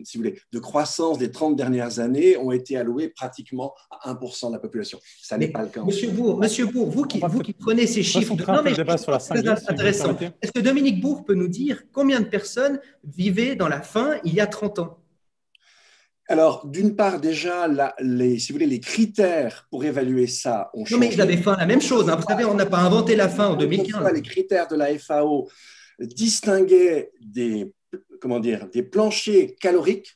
si vous voulez, de croissance des 30 dernières années ont été alloués pratiquement à 1% de la population. Ça n'est pas le cas. Monsieur Bourg, vous qui prenez ces chiffres, c'est intéressant. Est-ce que Dominique Bourg peut nous dire combien de personnes vivaient dans la faim il y a 30 ans ? Alors, d'une part, déjà, si vous voulez, les critères pour évaluer ça ont changé. Non, mais ils avaient faim, la même chose. Vous savez, on n'a pas inventé la faim en 2015. Les critères de la FAO distinguaient des planchers caloriques.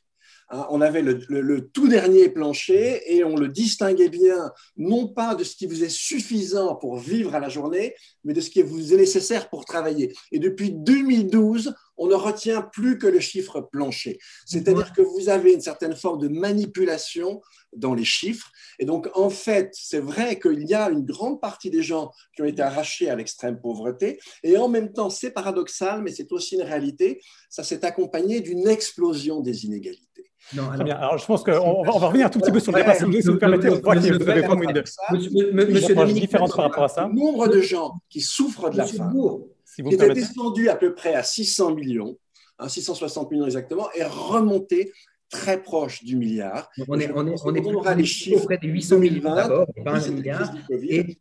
On avait le tout dernier plancher et on le distinguait bien, non pas de ce qui vous est suffisant pour vivre à la journée, mais de ce qui vous est nécessaire pour travailler. Et depuis 2012, on ne retient plus que le chiffre plancher. C'est-à-dire que vous avez une certaine forme de manipulation dans les chiffres. Et donc, en fait, c'est vrai qu'il y a une grande partie des gens qui ont été arrachés à l'extrême pauvreté. Et en même temps, c'est paradoxal, mais c'est aussi une réalité. Ça s'est accompagné d'une explosion des inégalités. Non, très bien. Alors, je pense qu'on va revenir un tout petit peu sur le débat, si vous permettez. On voit que vous avez vraiment une approche différente par rapport à ça. Le nombre de gens qui souffrent de la faim, qui était descendu à peu près à 600 millions, 660 millions exactement, est remonté très proche du milliard. On aura les chiffres auprès des 800 millions d'abord, pas un milliard. Et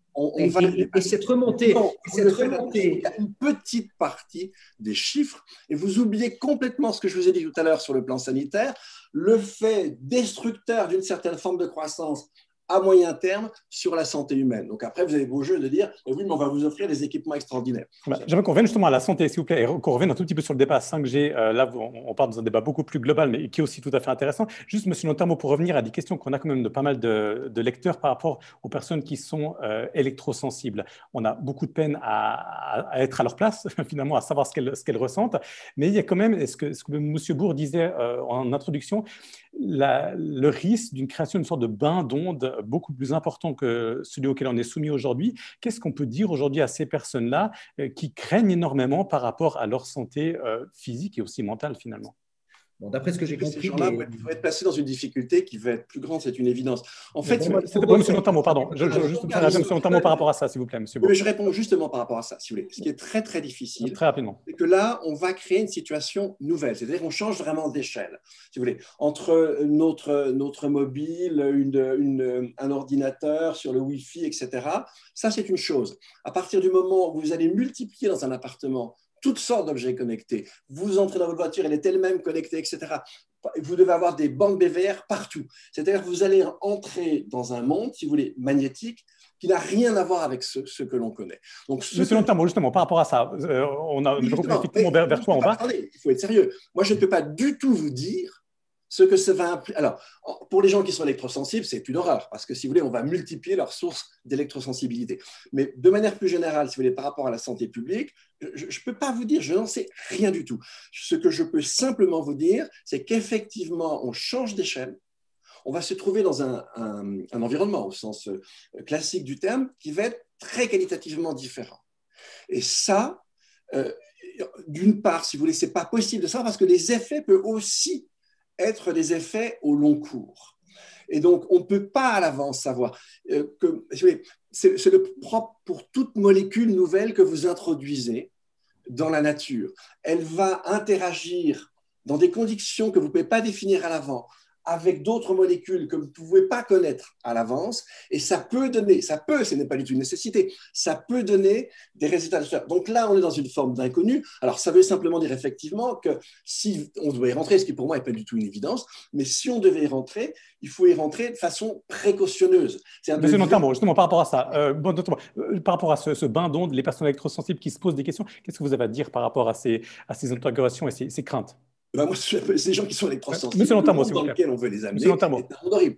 cette remontée, il y a une petite partie des chiffres, et vous oubliez complètement ce que je vous ai dit tout à l'heure sur le plan sanitaire, le fait destructeur d'une certaine forme de croissance à moyen terme sur la santé humaine. Donc après, vous avez beau jeu de dire oui, mais on va vous offrir des équipements extraordinaires. J'aimerais qu'on revienne justement à la santé, s'il vous plaît, et qu'on revienne un tout petit peu sur le débat 5G. Là, on part dans un débat beaucoup plus global, mais qui est aussi tout à fait intéressant. Juste, monsieur Notarmo, pour revenir à des questions qu'on a quand même de pas mal de lecteurs par rapport aux personnes qui sont électrosensibles. On a beaucoup de peine à être à leur place, finalement, à savoir ce qu'elles ressentent. Mais il y a quand même, ce que monsieur Bourg disait en introduction, le risque d'une création d'une sorte de bain d'ondes beaucoup plus important que celui auquel on est soumis aujourd'hui. Qu'est-ce qu'on peut dire aujourd'hui à ces personnes-là qui craignent énormément par rapport à leur santé physique et aussi mentale finalement? Bon, d'après ce que j'ai compris, ces gens-là vont être placés dans une difficulté qui va être plus grande, c'est une évidence. En fait, c'était pour M. Nontamo, pardon. Je juste faire M. Nontamo par rapport à ça, s'il vous plaît, M. Beau. Mais je réponds justement par rapport à ça, si vous voulez. Ce qui est très, très difficile, très rapidement, c'est que là, on va créer une situation nouvelle. C'est-à-dire qu'on change vraiment d'échelle, si vous voulez. Entre notre mobile, un ordinateur sur le Wi-Fi, etc., ça, c'est une chose. À partir du moment où vous allez multiplier dans un appartement toutes sortes d'objets connectés, vous entrez dans votre voiture, elle est elle-même connectée, etc., vous devez avoir des bandes BVR partout. C'est-à-dire que vous allez entrer dans un monde, si vous voulez, magnétique, qui n'a rien à voir avec ce que l'on connaît. Donc, Monsieur Nontamo, justement, par rapport à ça, on a effectivement vers quoi on va. Attendez, il faut être sérieux. Moi, je ne peux pas du tout vous dire ce que ça va impliquer. Alors, pour les gens qui sont électrosensibles, c'est une horreur, parce que si vous voulez, on va multiplier leurs sources d'électrosensibilité. Mais de manière plus générale, si vous voulez, par rapport à la santé publique, je ne peux pas vous dire, je n'en sais rien du tout. Ce que je peux simplement vous dire, c'est qu'effectivement, on change d'échelle. On va se trouver dans un environnement, au sens classique du terme, qui va être très qualitativement différent. Et ça, d'une part, si vous voulez, ce n'est pas possible de savoir, parce que les effets peuvent aussi être des effets au long cours. Et donc, on ne peut pas à l'avance savoir que c'est le propre pour toute molécule nouvelle que vous introduisez dans la nature. Elle va interagir dans des conditions que vous ne pouvez pas définir à l'avant, avec d'autres molécules que vous ne pouvez pas connaître à l'avance, et ça peut donner, ce n'est pas du tout une nécessité, ça peut donner des résultats différents. Donc là, on est dans une forme d'inconnu. Alors, ça veut simplement dire effectivement que si on devait y rentrer, ce qui pour moi n'est pas du tout une évidence, mais si on devait y rentrer, il faut y rentrer de façon précautionneuse. Monsieur Nontamo, justement, par rapport à ça, par rapport à ce bain d'ondes, les personnes électrosensibles qui se posent des questions, qu'est-ce que vous avez à dire par rapport à ces interrogations et ces craintes? Ben moi, ces gens qui sont électrosensibles, Monsieur Nontamo, le monde dans lequel on veut les amener, c'est un monde horrible.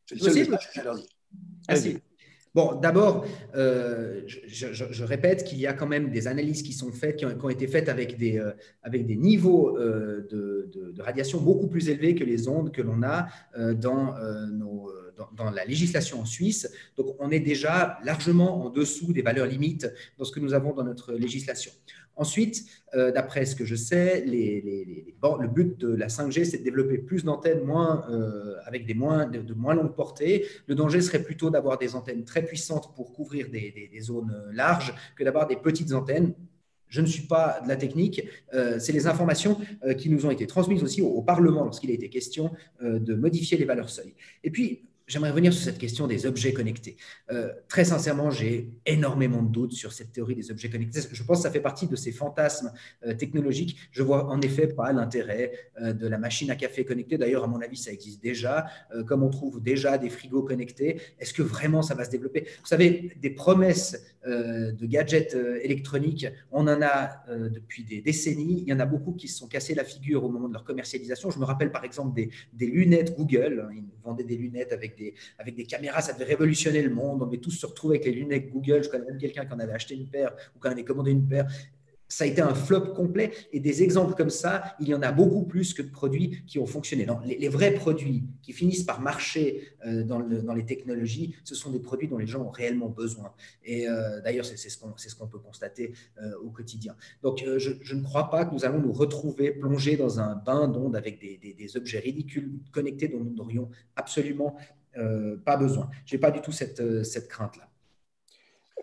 C'est le seul message que j'ai à leur dire. Merci. Bon, d'abord, je répète qu'il y a quand même des analyses qui sont faites, qui ont été faites avec des niveaux de radiation beaucoup plus élevés que les ondes que l'on a dans la législation en Suisse. Donc, on est déjà largement en dessous des valeurs limites dans ce que nous avons dans notre législation. Ensuite, d'après ce que je sais, le but de la 5G, c'est de développer plus d'antennes avec de moins longue portée. Le danger serait plutôt d'avoir des antennes très puissantes pour couvrir des zones larges que d'avoir des petites antennes. Je ne suis pas de la technique, c'est les informations qui nous ont été transmises aussi au Parlement lorsqu'il a été question de modifier les valeurs seuil. Et puis, j'aimerais revenir sur cette question des objets connectés. Très sincèrement, j'ai énormément de doutes sur cette théorie des objets connectés. Je pense que ça fait partie de ces fantasmes technologiques. Je vois en effet pas l'intérêt de la machine à café connectée. D'ailleurs, à mon avis, ça existe déjà. Comme on trouve déjà des frigos connectés, est-ce que vraiment ça va se développer? Vous savez, des promesses de gadgets électroniques, on en a depuis des décennies. Il y en a beaucoup qui se sont cassés la figure au moment de leur commercialisation. Je me rappelle par exemple des lunettes Google. Ils vendaient des lunettes avec des caméras, ça devait révolutionner le monde. On devait tous se retrouver avec les lunettes Google. Je connais même quelqu'un qui en avait acheté une paire ou qui en avait commandé une paire. Ça a été un flop complet. Et des exemples comme ça, il y en a beaucoup plus que de produits qui ont fonctionné. Non, les vrais produits qui finissent par marcher dans les technologies, ce sont des produits dont les gens ont réellement besoin. Et d'ailleurs, c'est ce qu'on peut constater au quotidien. Donc, je ne crois pas que nous allons nous retrouver plongés dans un bain d'ondes avec des objets ridicules connectés dont nous n'aurions absolument pas besoin. Je n'ai pas du tout cette crainte-là.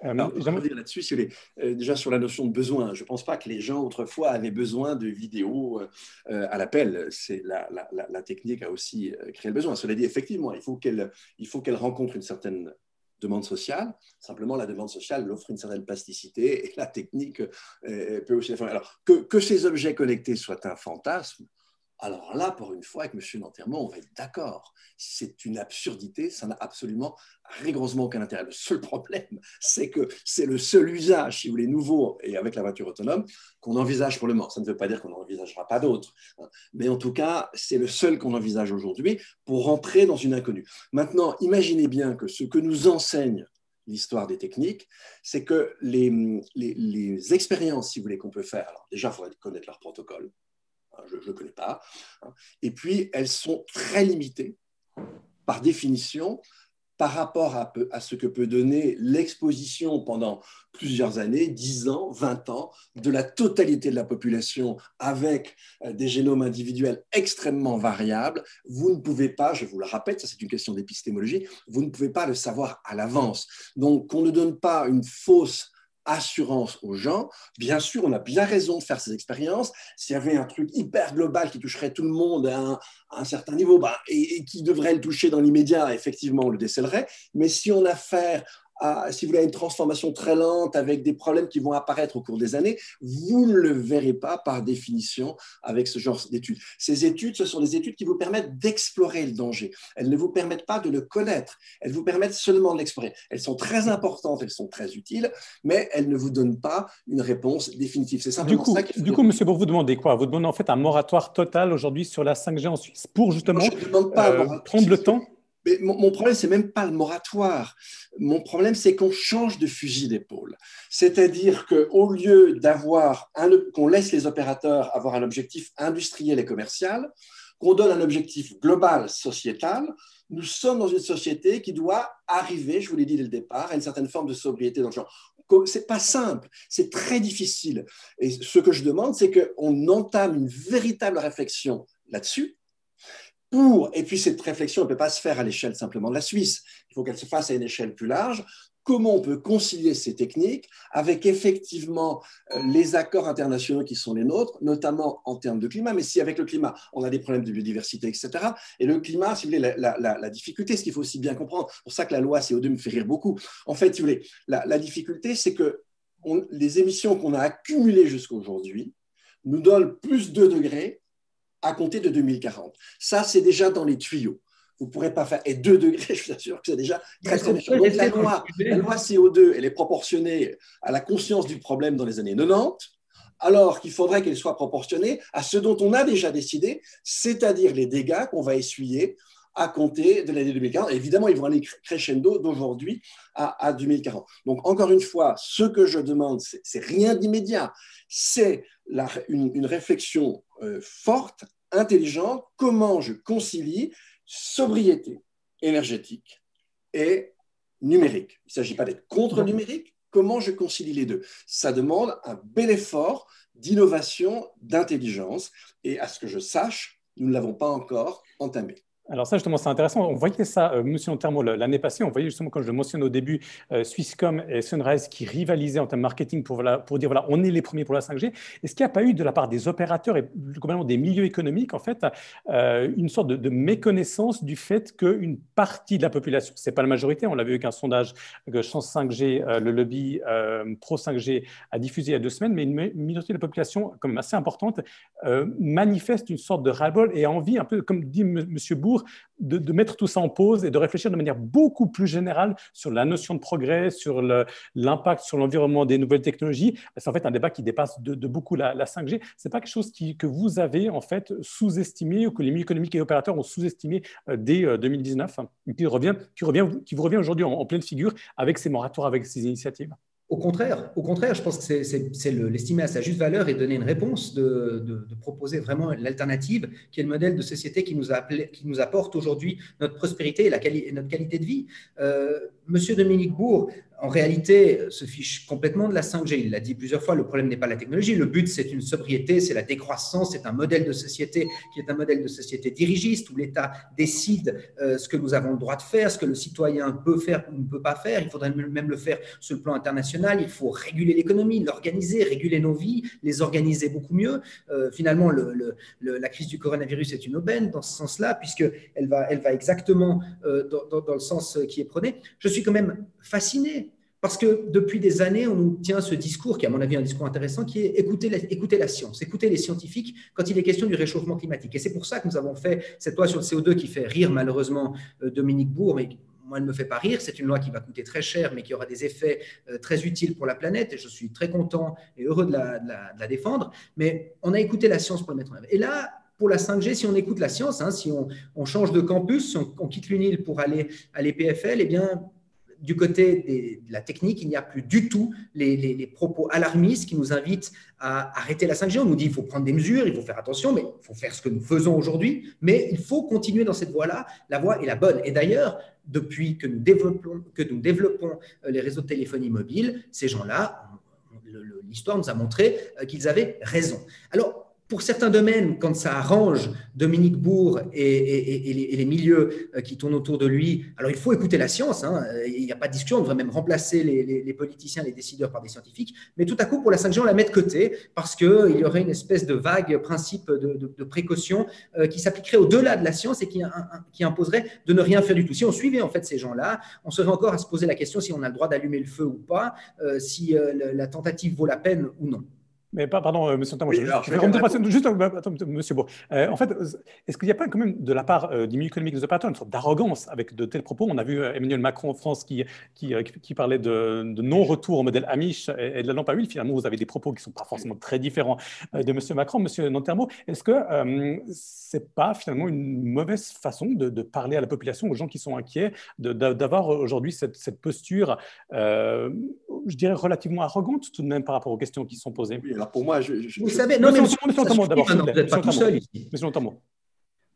J'aimerais dire là-dessus, déjà sur la notion de besoin, je ne pense pas que les gens autrefois avaient besoin de vidéos à l'appel. La technique a aussi créé le besoin. Cela dit, effectivement, il faut qu'elle rencontre une certaine demande sociale. Simplement, la demande sociale offre une certaine plasticité et la technique peut aussi la faire. Alors, que ces objets connectés soient un fantasme, alors là, pour une fois, avec M. Nanterment, on va être d'accord. C'est une absurdité, ça n'a absolument rigoureusement aucun intérêt. Le seul problème, c'est que c'est le seul usage, si vous voulez, nouveau, et avec la voiture autonome, qu'on envisage pour le moment. Ça ne veut pas dire qu'on n'envisagera pas d'autres. Mais en tout cas, c'est le seul qu'on envisage aujourd'hui pour rentrer dans une inconnue. Maintenant, imaginez bien que ce que nous enseigne l'histoire des techniques, c'est que les expériences, si vous voulez, qu'on peut faire, alors déjà, il faudrait connaître leur protocole. Je ne connais pas. Et puis, elles sont très limitées par définition, par rapport à ce que peut donner l'exposition pendant plusieurs années, 10 ans, 20 ans, de la totalité de la population avec des génomes individuels extrêmement variables. Vous ne pouvez pas, je vous le répète, ça c'est une question d'épistémologie, vous ne pouvez pas le savoir à l'avance. Donc, qu'on ne donne pas une fausse assurance aux gens. Bien sûr, on a bien raison de faire ces expériences. S'il y avait un truc hyper global qui toucherait tout le monde à un certain niveau et qui devrait le toucher dans l'immédiat, effectivement, on le décèlerait. Mais si on a affaire si vous voulez, une transformation très lente avec des problèmes qui vont apparaître au cours des années, vous ne le verrez pas par définition avec ce genre d'études. Ces études, ce sont des études qui vous permettent d'explorer le danger. Elles ne vous permettent pas de le connaître, elles vous permettent seulement de l'explorer. Elles sont très importantes, elles sont très utiles, mais elles ne vous donnent pas une réponse définitive. C'est simplement ça qu'il faut. Du coup, monsieur, vous demandez quoi? Vous demandez en fait un moratoire total aujourd'hui sur la 5G en Suisse pour justement prendre le temps. Mais mon problème, ce n'est même pas le moratoire. Mon problème, c'est qu'on change de fusil d'épaule. C'est-à-dire qu'au lieu qu'on laisse les opérateurs avoir un objectif industriel et commercial, qu'on donne un objectif global, sociétal, nous sommes dans une société qui doit arriver, je vous l'ai dit dès le départ, à une certaine forme de sobriété dans le genre. Ce n'est pas simple, c'est très difficile. Et ce que je demande, c'est qu'on entame une véritable réflexion là-dessus. Et puis cette réflexion ne peut pas se faire à l'échelle simplement de la Suisse, il faut qu'elle se fasse à une échelle plus large. Comment on peut concilier ces techniques avec effectivement les accords internationaux qui sont les nôtres, notamment en termes de climat, mais si avec le climat, on a des problèmes de biodiversité, etc. Et le climat, si vous voulez, la difficulté, ce qu'il faut aussi bien comprendre, c'est pour ça que la loi CO2 me fait rire beaucoup. En fait, si vous voulez, la difficulté, c'est que les émissions qu'on a accumulées jusqu'à aujourd'hui nous donnent plus 2 degrés à compter de 2040. Ça, c'est déjà dans les tuyaux. Vous ne pourrez pas faire. Et 2 degrés, je vous assure que c'est déjà très, très méchant. Donc, la loi CO2, elle est proportionnée à la conscience du problème dans les années 90, alors qu'il faudrait qu'elle soit proportionnée à ce dont on a déjà décidé, c'est-à-dire les dégâts qu'on va essuyer à compter de l'année 2040. Et évidemment, ils vont aller crescendo d'aujourd'hui à 2040. Donc, encore une fois, ce que je demande, c'est rien d'immédiat. C'est une réflexion forte, intelligente. Comment je concilie sobriété énergétique et numérique. Il ne s'agit pas d'être contre le numérique. Comment je concilie les deux? Ça demande un bel effort d'innovation, d'intelligence. Et à ce que je sache, nous ne l'avons pas encore entamé. Alors ça, justement, c'est intéressant. On voyait ça, monsieur Lantermo, l'année passée. On voyait justement, comme je le mentionne au début, Swisscom et Sunrise qui rivalisaient en termes marketing pour dire, voilà, on est les premiers pour la 5G. Est-ce qu'il n'y a pas eu de la part des opérateurs et globalement des milieux économiques, en fait, une sorte de méconnaissance du fait qu'une partie de la population, ce n'est pas la majorité, on l'a vu avec un sondage que Chance 5G, le lobby pro 5G a diffusé il y a 2 semaines, mais une minorité de la population, quand même assez importante, manifeste une sorte de ras-le-bol et a envie, un peu comme dit monsieur Bourg, de mettre tout ça en pause et de réfléchir de manière beaucoup plus générale sur la notion de progrès, sur l'impact sur l'environnement des nouvelles technologies. C'est en fait un débat qui dépasse de beaucoup la 5G. Ce n'est pas quelque chose que vous avez en fait sous-estimé ou que les milieux économiques et opérateurs ont sous-estimé dès 2019, qui vous revient aujourd'hui en pleine figure avec ces moratoires, avec ces initiatives. Au contraire, je pense que c'est l'estimer à sa juste valeur et donner une réponse, de proposer vraiment l'alternative qui est le modèle de société qui nous apporte aujourd'hui notre prospérité et notre qualité de vie. Monsieur Dominique Bourg, en réalité, se fiche complètement de la 5G. Il l'a dit plusieurs fois, le problème n'est pas la technologie. Le but, c'est une sobriété, c'est la décroissance, c'est un modèle de société qui est un modèle de société dirigiste où l'État décide ce que nous avons le droit de faire, ce que le citoyen peut faire ou ne peut pas faire. Il faudrait même le faire sur le plan international. Il faut réguler l'économie, l'organiser, réguler nos vies, les organiser beaucoup mieux. Finalement, la crise du coronavirus est une aubaine dans ce sens-là, puisqu'elle va exactement dans le sens qui est prôné. Je suis quand même fasciné parce que depuis des années, on nous tient ce discours qui est à mon avis un discours intéressant, qui est écouter la science, écouter les scientifiques quand il est question du réchauffement climatique. Et c'est pour ça que nous avons fait cette loi sur le CO2 qui fait rire malheureusement Dominique Bourg, mais moi, elle ne me fait pas rire. C'est une loi qui va coûter très cher, mais qui aura des effets très utiles pour la planète. Et je suis très content et heureux de la défendre. Mais on a écouté la science pour la mettre en œuvre. Et là, pour la 5G, si on écoute la science, si on change de campus, si on quitte l'UNIL pour aller à l'EPFL, eh bien, du côté de la technique, il n'y a plus du tout les propos alarmistes qui nous invitent à arrêter la 5G. On nous dit qu'il faut prendre des mesures, il faut faire attention, mais il faut faire ce que nous faisons aujourd'hui. Mais il faut continuer dans cette voie-là. La voie est la bonne. Et d'ailleurs, depuis que nous développons les réseaux de téléphonie mobile, ces gens-là, l'histoire nous a montré qu'ils avaient raison. Alors, pour certains domaines, quand ça arrange Dominique Bourg et les milieux qui tournent autour de lui, alors il faut écouter la science, hein. Il n'y a pas de discussion, on devrait même remplacer les politiciens, les décideurs par des scientifiques, mais tout à coup, pour la 5G, on la met de côté parce qu'il y aurait une espèce de vague principe de précaution qui s'appliquerait au-delà de la science et qui imposerait de ne rien faire du tout. Si on suivait en fait ces gens-là, on serait encore à se poser la question si on a le droit d'allumer le feu ou pas, si la tentative vaut la peine ou non. Mais pardon, monsieur Nontamo, monsieur Bourg. En fait, est-ce qu'il n'y a pas quand même de la part du milieu économique des opérateurs une sorte d'arrogance avec de tels propos? On a vu Emmanuel Macron en France qui parlait de non-retour au modèle Amish et de la lampe à huile. Finalement, vous avez des propos qui ne sont pas forcément très différents de monsieur Macron. Monsieur Nontamo, est-ce que ce n'est pas finalement une mauvaise façon de parler à la population, aux gens qui sont inquiets, d'avoir aujourd'hui cette posture, je dirais, relativement arrogante tout de même par rapport aux questions qui sont posées? Oui, alors pour moi, vous savez, non, mais monsieur Nontamo, d'abord, vous n'êtes pas tout seul ici. Monsieur Nontamo.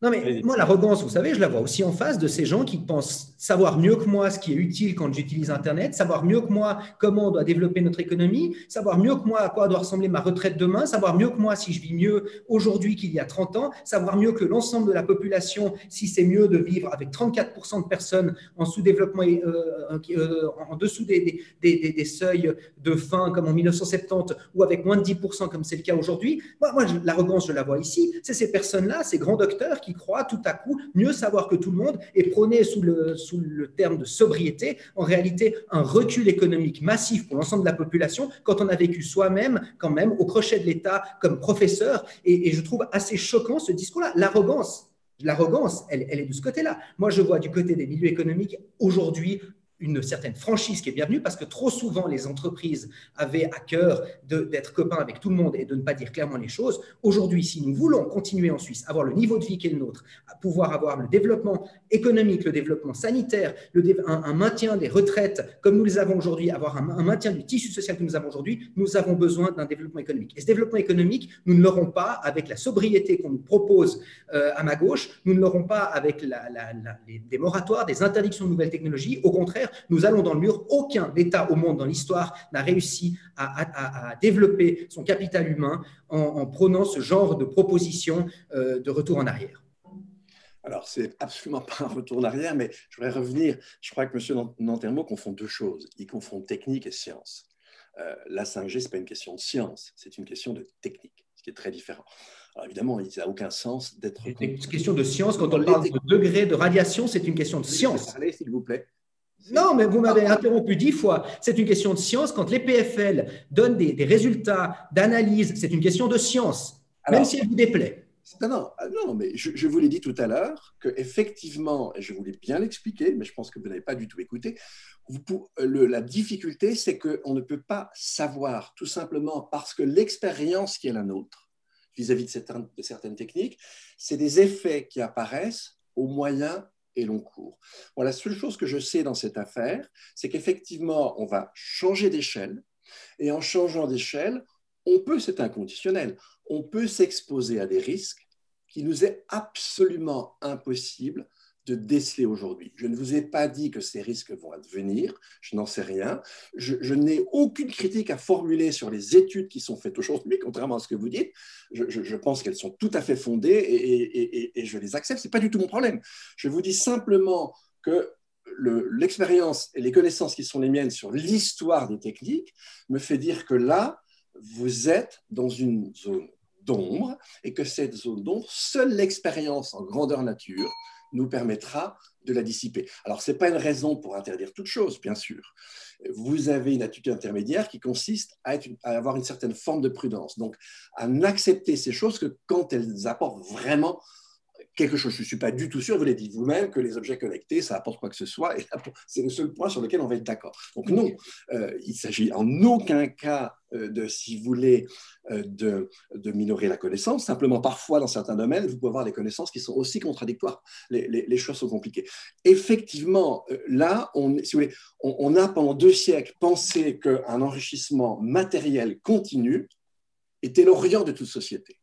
Non, mais moi, l'arrogance, vous savez, je la vois aussi en face de ces gens qui pensent savoir mieux que moi ce qui est utile quand j'utilise Internet, savoir mieux que moi comment on doit développer notre économie, savoir mieux que moi à quoi doit ressembler ma retraite demain, savoir mieux que moi si je vis mieux aujourd'hui qu'il y a 30 ans, savoir mieux que l'ensemble de la population si c'est mieux de vivre avec 34% de personnes en sous-développement, en dessous des seuils de faim comme en 1970 ou avec moins de 10% comme c'est le cas aujourd'hui. Moi l'arrogance, je la vois ici. C'est ces personnes-là, ces grands docteurs qui croient tout à coup mieux savoir que tout le monde et prôner sous le terme de sobriété, en réalité, un recul économique massif pour l'ensemble de la population quand on a vécu soi-même, quand même, au crochet de l'État comme professeur. Et je trouve assez choquant ce discours-là. L'arrogance, elle est de ce côté-là. Moi, je vois du côté des milieux économiques aujourd'hui une certaine franchise qui est bienvenue parce que trop souvent les entreprises avaient à cœur d'être copains avec tout le monde et de ne pas dire clairement les choses. Aujourd'hui, si nous voulons continuer en Suisse, avoir le niveau de vie qui est le nôtre, à pouvoir avoir le développement économique, le développement sanitaire, un maintien des retraites comme nous les avons aujourd'hui, avoir un maintien du tissu social que nous avons aujourd'hui, nous avons besoin d'un développement économique. Et ce développement économique, nous ne l'aurons pas avec la sobriété qu'on nous propose à ma gauche, nous ne l'aurons pas avec des moratoires, des interdictions de nouvelles technologies. Au contraire, nous allons dans le mur. Aucun État au monde dans l'histoire n'a réussi à développer son capital humain en prônant ce genre de proposition de retour en arrière. Alors, ce n'est absolument pas un retour en arrière, mais je voudrais revenir. Je crois que M. Nantermo confond deux choses. Il confond technique et science. La 5G, ce n'est pas une question de science, c'est une question de technique, ce qui est très différent. Alors évidemment, il n'a aucun sens d'être… C'est une question de science. Quand on parle de degré de radiation, c'est une question de science. Parlez, s'il vous plaît. Non, mais vous m'avez interrompu 10 fois. C'est une question de science. Quand les PFL donnent des résultats d'analyse, c'est une question de science, même si elle vous déplaît. Non, mais je vous l'ai dit tout à l'heure qu'effectivement, et je voulais bien l'expliquer, mais je pense que vous n'avez pas du tout écouté, la difficulté, c'est qu'on ne peut pas savoir, tout simplement parce que l'expérience qui est la nôtre vis-à-vis de certaines techniques, c'est des effets qui apparaissent au moyen et long cours. Bon, la seule chose que je sais dans cette affaire, c'est qu'effectivement, on va changer d'échelle, et en changeant d'échelle, c'est inconditionnel, on peut s'exposer à des risques qui nous est absolument impossible de déceler aujourd'hui. Je ne vous ai pas dit que ces risques vont advenir, je n'en sais rien. Je n'ai aucune critique à formuler sur les études qui sont faites aujourd'hui, contrairement à ce que vous dites. Je pense qu'elles sont tout à fait fondées et je les accepte, ce n'est pas du tout mon problème. Je vous dis simplement que l'expérience et les connaissances qui sont les miennes sur l'histoire des techniques me fait dire que là, vous êtes dans une zone d'ombre et que cette zone d'ombre, seule l'expérience en grandeur nature nous permettra de la dissiper. Alors, ce n'est pas une raison pour interdire toute chose, bien sûr. Vous avez une attitude intermédiaire qui consiste à avoir une certaine forme de prudence, donc à n'accepter ces choses que quand elles apportent vraiment quelque chose. Je ne suis pas du tout sûr, vous l'avez dit vous-même, que les objets connectés, ça apporte quoi que ce soit, et c'est le seul point sur lequel on va être d'accord. Donc non, il ne s'agit en aucun cas si vous voulez, de minorer la connaissance. Simplement, parfois, dans certains domaines, vous pouvez avoir des connaissances qui sont aussi contradictoires. Les choses sont compliquées. Effectivement, là, si vous voulez, on a pendant 2 siècles pensé qu'un enrichissement matériel continu était l'orient de toute société.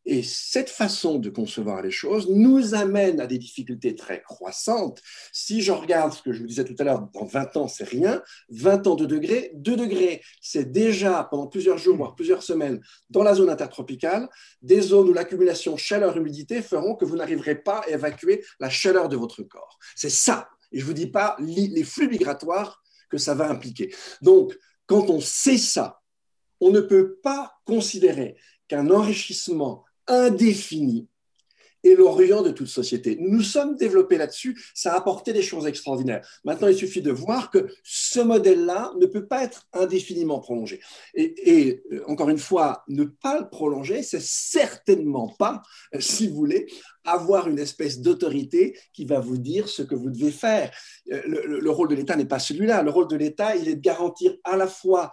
Et cette façon de concevoir les choses nous amène à des difficultés très croissantes. Si je regarde ce que je vous disais tout à l'heure, dans 20 ans, c'est rien. 20 ans, 2 degrés. 2 degrés, c'est déjà pendant plusieurs jours, voire plusieurs semaines, dans la zone intertropicale, des zones où l'accumulation chaleur-humidité feront que vous n'arriverez pas à évacuer la chaleur de votre corps. C'est ça. Et je ne vous dis pas les flux migratoires que ça va impliquer. Donc, quand on sait ça, on ne peut pas considérer qu'un enrichissement indéfini est l'orient de toute société. Nous nous sommes développés là-dessus, ça a apporté des choses extraordinaires. Maintenant, il suffit de voir que ce modèle-là ne peut pas être indéfiniment prolongé. Et encore une fois, ne pas le prolonger, c'est certainement pas, si vous voulez, avoir une espèce d'autorité qui va vous dire ce que vous devez faire. Le rôle de l'État n'est pas celui-là. Le rôle de l'État, il est de garantir à la fois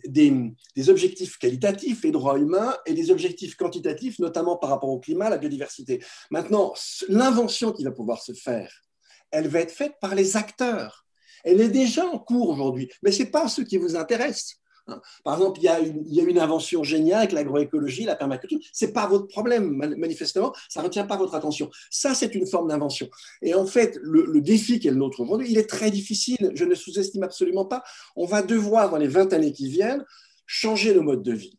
des objectifs qualitatifs, les droits humains, et des objectifs quantitatifs, notamment par rapport au climat, la biodiversité. Maintenant, l'invention qui va pouvoir se faire, elle va être faite par les acteurs. Elle est déjà en cours aujourd'hui, mais ce n'est pas ce qui vous intéresse. Par exemple, il y a une invention géniale avec l'agroécologie, la permaculture. Ce n'est pas votre problème, manifestement, ça ne retient pas votre attention. Ça, c'est une forme d'invention. Et en fait, le défi qui est le nôtre aujourd'hui, il est très difficile. Je ne sous-estime absolument pas. On va devoir, dans les 20 années qui viennent, changer nos modes de vie.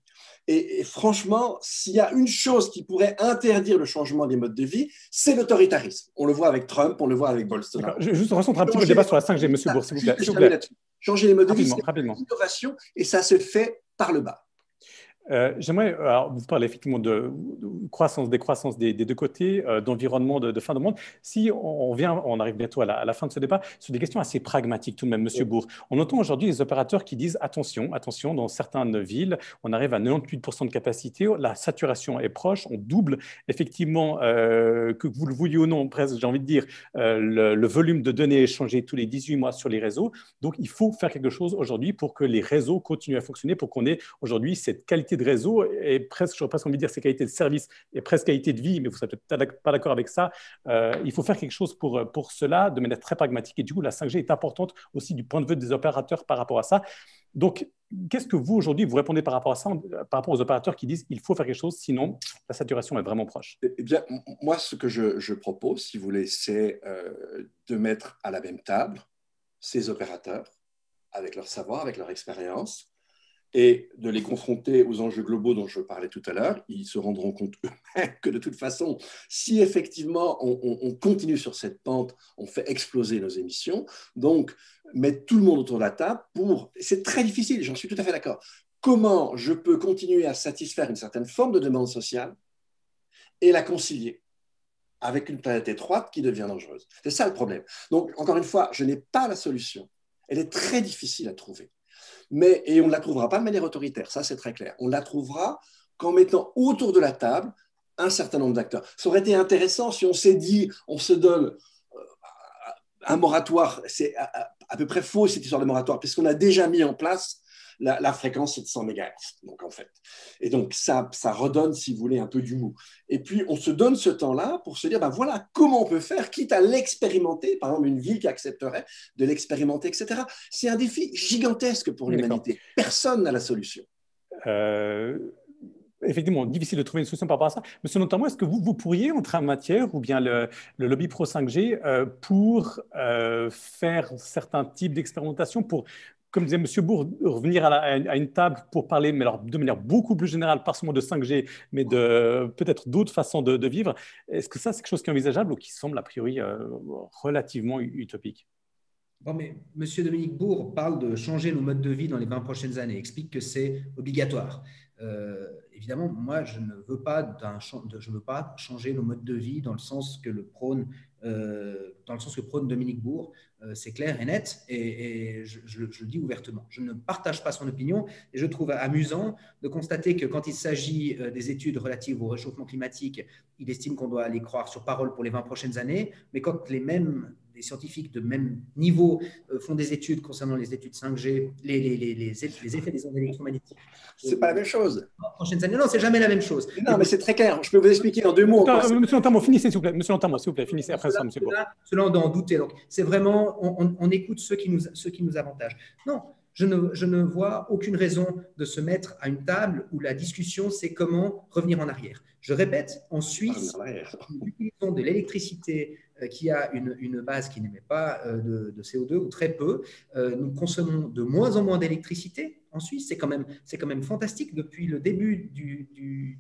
Et franchement, s'il y a une chose qui pourrait interdire le changement des modes de vie, c'est l'autoritarisme. On le voit avec Trump, on le voit avec Bolsonaro. Je vais juste recentre un petit peu le débat sur la 5G, M. Bourg, s'il vous plaît. Changer les modes de vie, c'est l'innovation et ça se fait par le bas. J'aimerais, vous parlez effectivement de décroissance des deux côtés, d'environnement, de fin de monde. Si on arrive bientôt à la fin de ce débat, sur des questions assez pragmatiques tout de même, Monsieur Bourg. On entend aujourd'hui les opérateurs qui disent attention, dans certaines villes, on arrive à 98% de capacité, la saturation est proche, on double effectivement, que vous le vouliez ou non, presque, j'ai envie de dire, le volume de données échangées tous les 18 mois sur les réseaux. Donc, il faut faire quelque chose aujourd'hui pour que les réseaux continuent à fonctionner, pour qu'on ait aujourd'hui cette qualité de réseau et presque, j'aurais presque envie de dire, ces qualités de service et presque qualité de vie, mais vous ne serez peut-être pas d'accord avec ça. Il faut faire quelque chose pour cela de manière très pragmatique et du coup, la 5G est importante aussi du point de vue des opérateurs par rapport à ça. Donc, qu'est-ce que vous, aujourd'hui, vous répondez par rapport à ça, par rapport aux opérateurs qui disent qu'il faut faire quelque chose, sinon la saturation est vraiment proche? Eh bien, moi, ce que je propose, si vous voulez, c'est de mettre à la même table ces opérateurs avec leur savoir, avec leur expérience, et de les confronter aux enjeux globaux dont je parlais tout à l'heure. Ils se rendront compte eux-mêmes que de toute façon, si effectivement on continue sur cette pente, on fait exploser nos émissions. Donc, mettre tout le monde autour de la table c'est très difficile, j'en suis tout à fait d'accord. Comment je peux continuer à satisfaire une certaine forme de demande sociale et la concilier avec une planète étroite qui devient dangereuse? C'est ça le problème. Donc, encore une fois, je n'ai pas la solution. Elle est très difficile à trouver. Et on ne la trouvera pas de manière autoritaire, ça c'est très clair. On la trouvera qu'en mettant autour de la table un certain nombre d'acteurs. Ça aurait été intéressant si on s'est dit, on se donne un moratoire. C'est à peu près faux cette histoire de moratoire, puisqu'on a déjà mis en place la fréquence 700 MHz, donc en fait. Et donc, ça redonne, si vous voulez, un peu du mou. Et puis, on se donne ce temps-là pour se dire, ben voilà, comment on peut faire, quitte à l'expérimenter, par exemple, une ville qui accepterait de l'expérimenter, etc. C'est un défi gigantesque pour l'humanité. Personne n'a la solution. Effectivement, difficile de trouver une solution par rapport à ça. Monsieur notamment, est-ce que vous pourriez entrer en matière, ou bien le lobby pro 5G, pour faire certains types d'expérimentation, pour, comme disait M. Bourg, revenir à une table pour parler, mais alors de manière beaucoup plus générale, pas seulement de 5G, mais de peut-être d'autres façons de vivre. Est-ce que ça, c'est quelque chose qui est envisageable ou qui semble a priori relativement utopique? Bon, mais M. Dominique Bourg parle de changer nos modes de vie dans les 20 prochaines années, explique que c'est obligatoire. Évidemment, moi, je ne veux pas changer nos modes de vie dans le sens que prône Dominique Bourg. C'est clair et net, et je le dis ouvertement. Je ne partage pas son opinion, et je trouve amusant de constater que quand il s'agit des études relatives au réchauffement climatique, il estime qu'on doit les croire sur parole pour les 20 prochaines années, mais quand les mêmes des scientifiques de même niveau font des études concernant les études 5G, les effets des ondes électromagnétiques. C'est pas la même chose. Prochaines années. Non, c'est jamais la même chose. Non, mais c'est très clair. Je peux vous expliquer en 2 mots. Monsieur Lantermo, finissez, s'il vous plaît. Monsieur Lantermo, s'il vous plaît, finissez après ça, monsieur Bourg. Cela, on doit en douter. Donc, c'est vraiment, on écoute ceux qui nous avantagent. Non, je ne vois aucune raison de se mettre à une table où la discussion, c'est comment revenir en arrière. Je répète, en Suisse, nous utilisons de l'électricité qui a une base qui n'émet pas de CO2 ou très peu. Nous consommons de moins en moins d'électricité en Suisse. C'est quand même fantastique. Depuis le début du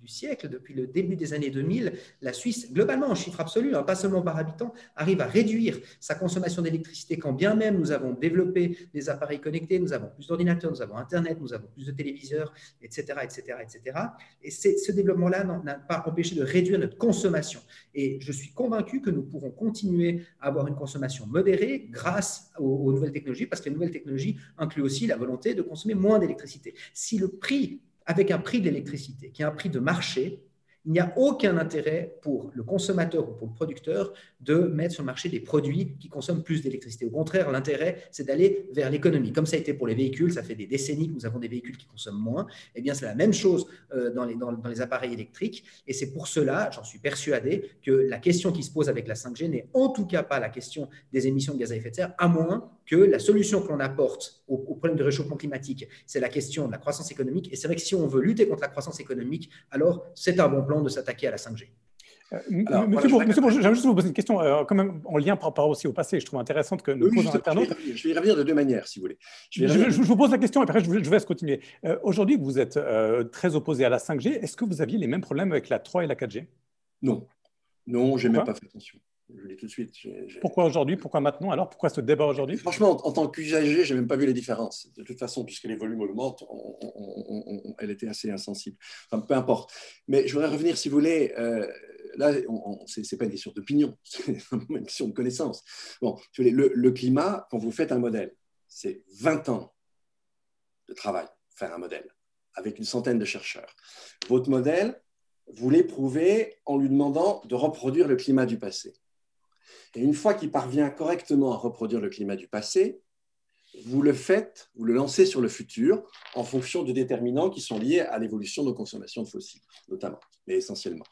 siècle, depuis le début des années 2000, la Suisse, globalement en chiffre absolu, pas seulement par habitant, arrive à réduire sa consommation d'électricité quand bien même nous avons développé des appareils connectés, nous avons plus d'ordinateurs, nous avons Internet, nous avons plus de téléviseurs, etc. etc., etc. Et ce développement-là n'a pas empêché de réduire notre consommation. Et je suis convaincu que nous pourrons continuer à avoir une consommation modérée grâce aux nouvelles technologies, parce que les nouvelles technologies incluent aussi la volonté de consommer moins d'électricité. Si le prix avec un prix de l'électricité qui est un prix de marché, il n'y a aucun intérêt pour le consommateur ou pour le producteur de mettre sur le marché des produits qui consomment plus d'électricité. Au contraire, l'intérêt, c'est d'aller vers l'économie. Comme ça a été pour les véhicules, ça fait des décennies que nous avons des véhicules qui consomment moins. Eh bien, c'est la même chose dans les appareils électriques. Et c'est pour cela, j'en suis persuadé, que la question qui se pose avec la 5G n'est en tout cas pas la question des émissions de gaz à effet de serre, à moins que la solution que l'on apporte au problème de réchauffement climatique, c'est la question de la croissance économique. Et c'est vrai que si on veut lutter contre la croissance économique, alors c'est un bon plan de s'attaquer à la 5G. Monsieur Bourg, j'aimerais juste vous poser une question quand même en lien par rapport aussi au passé. Je trouve intéressante que nous posons internautes. Je vais y revenir de 2 manières, si vous voulez. Je vous pose la question et après je vous laisse continuer. Aujourd'hui, vous êtes très opposé à la 5G. Est-ce que vous aviez les mêmes problèmes avec la 3 et la 4G? Non. Non, je n'ai même pas fait attention. Je le dis tout de suite. Pourquoi aujourd'hui? Pourquoi maintenant? Alors, pourquoi ce débat aujourd'hui? Franchement, en tant qu'usager, je n'ai même pas vu les différences. De toute façon, puisque les volumes augmentent, elle était assez insensible. Enfin, peu importe. Mais je voudrais revenir, si vous voulez, là, ce n'est pas une question d'opinion, c'est une question de connaissance. Bon, si vous voulez, le climat, quand vous faites un modèle, c'est 20 ans de travail, faire un modèle, avec une centaine de chercheurs. Votre modèle, vous l'éprouvez en lui demandant de reproduire le climat du passé. Et une fois qu'il parvient correctement à reproduire le climat du passé, vous le faites, vous le lancez sur le futur en fonction de déterminants qui sont liés à l'évolution de nos consommations de fossiles, notamment, mais essentiellement.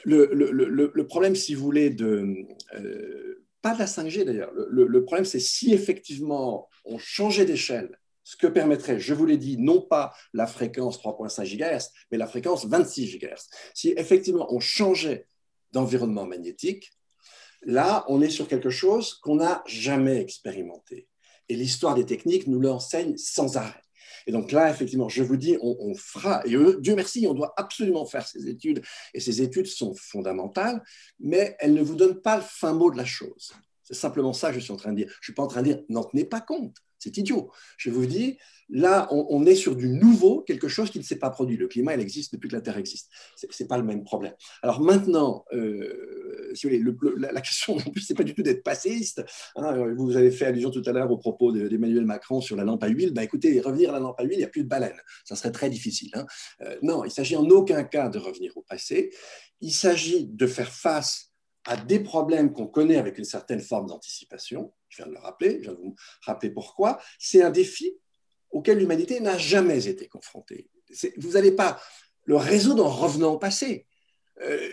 Le problème, si vous voulez, pas de la 5G d'ailleurs, le problème, c'est si effectivement on changeait d'échelle, ce que permettrait, je vous l'ai dit, non pas la fréquence 3.5 GHz, mais la fréquence 26 GHz. Si effectivement on changeait d'environnement magnétique, là, on est sur quelque chose qu'on n'a jamais expérimenté. Et l'histoire des techniques nous l'enseigne sans arrêt. Et donc là, effectivement, je vous dis, on fera, et Dieu merci, on doit absolument faire ces études, et ces études sont fondamentales, mais elles ne vous donnent pas le fin mot de la chose. C'est simplement ça que je suis en train de dire. Je ne suis pas en train de dire, n'en tenez pas compte, c'est idiot. Je vous dis, là, on est sur du nouveau, quelque chose qui ne s'est pas produit. Le climat, il existe depuis que la Terre existe. Ce n'est pas le même problème. Alors maintenant, si vous voulez, la question, en plus, ce n'est pas du tout d'être passéiste. Hein. Vous avez fait allusion tout à l'heure au propos d'Emmanuel Macron sur la lampe à huile. Écoutez, revenir à la lampe à huile, il n'y a plus de baleine. Ça serait très difficile. Hein. Non, il ne s'agit en aucun cas de revenir au passé. Il s'agit de faire face à des problèmes qu'on connaît avec une certaine forme d'anticipation. Je viens de le rappeler, je viens de vous rappeler pourquoi. C'est un défi auquel l'humanité n'a jamais été confrontée. Vous n'allez pas le résoudre en revenant au passé.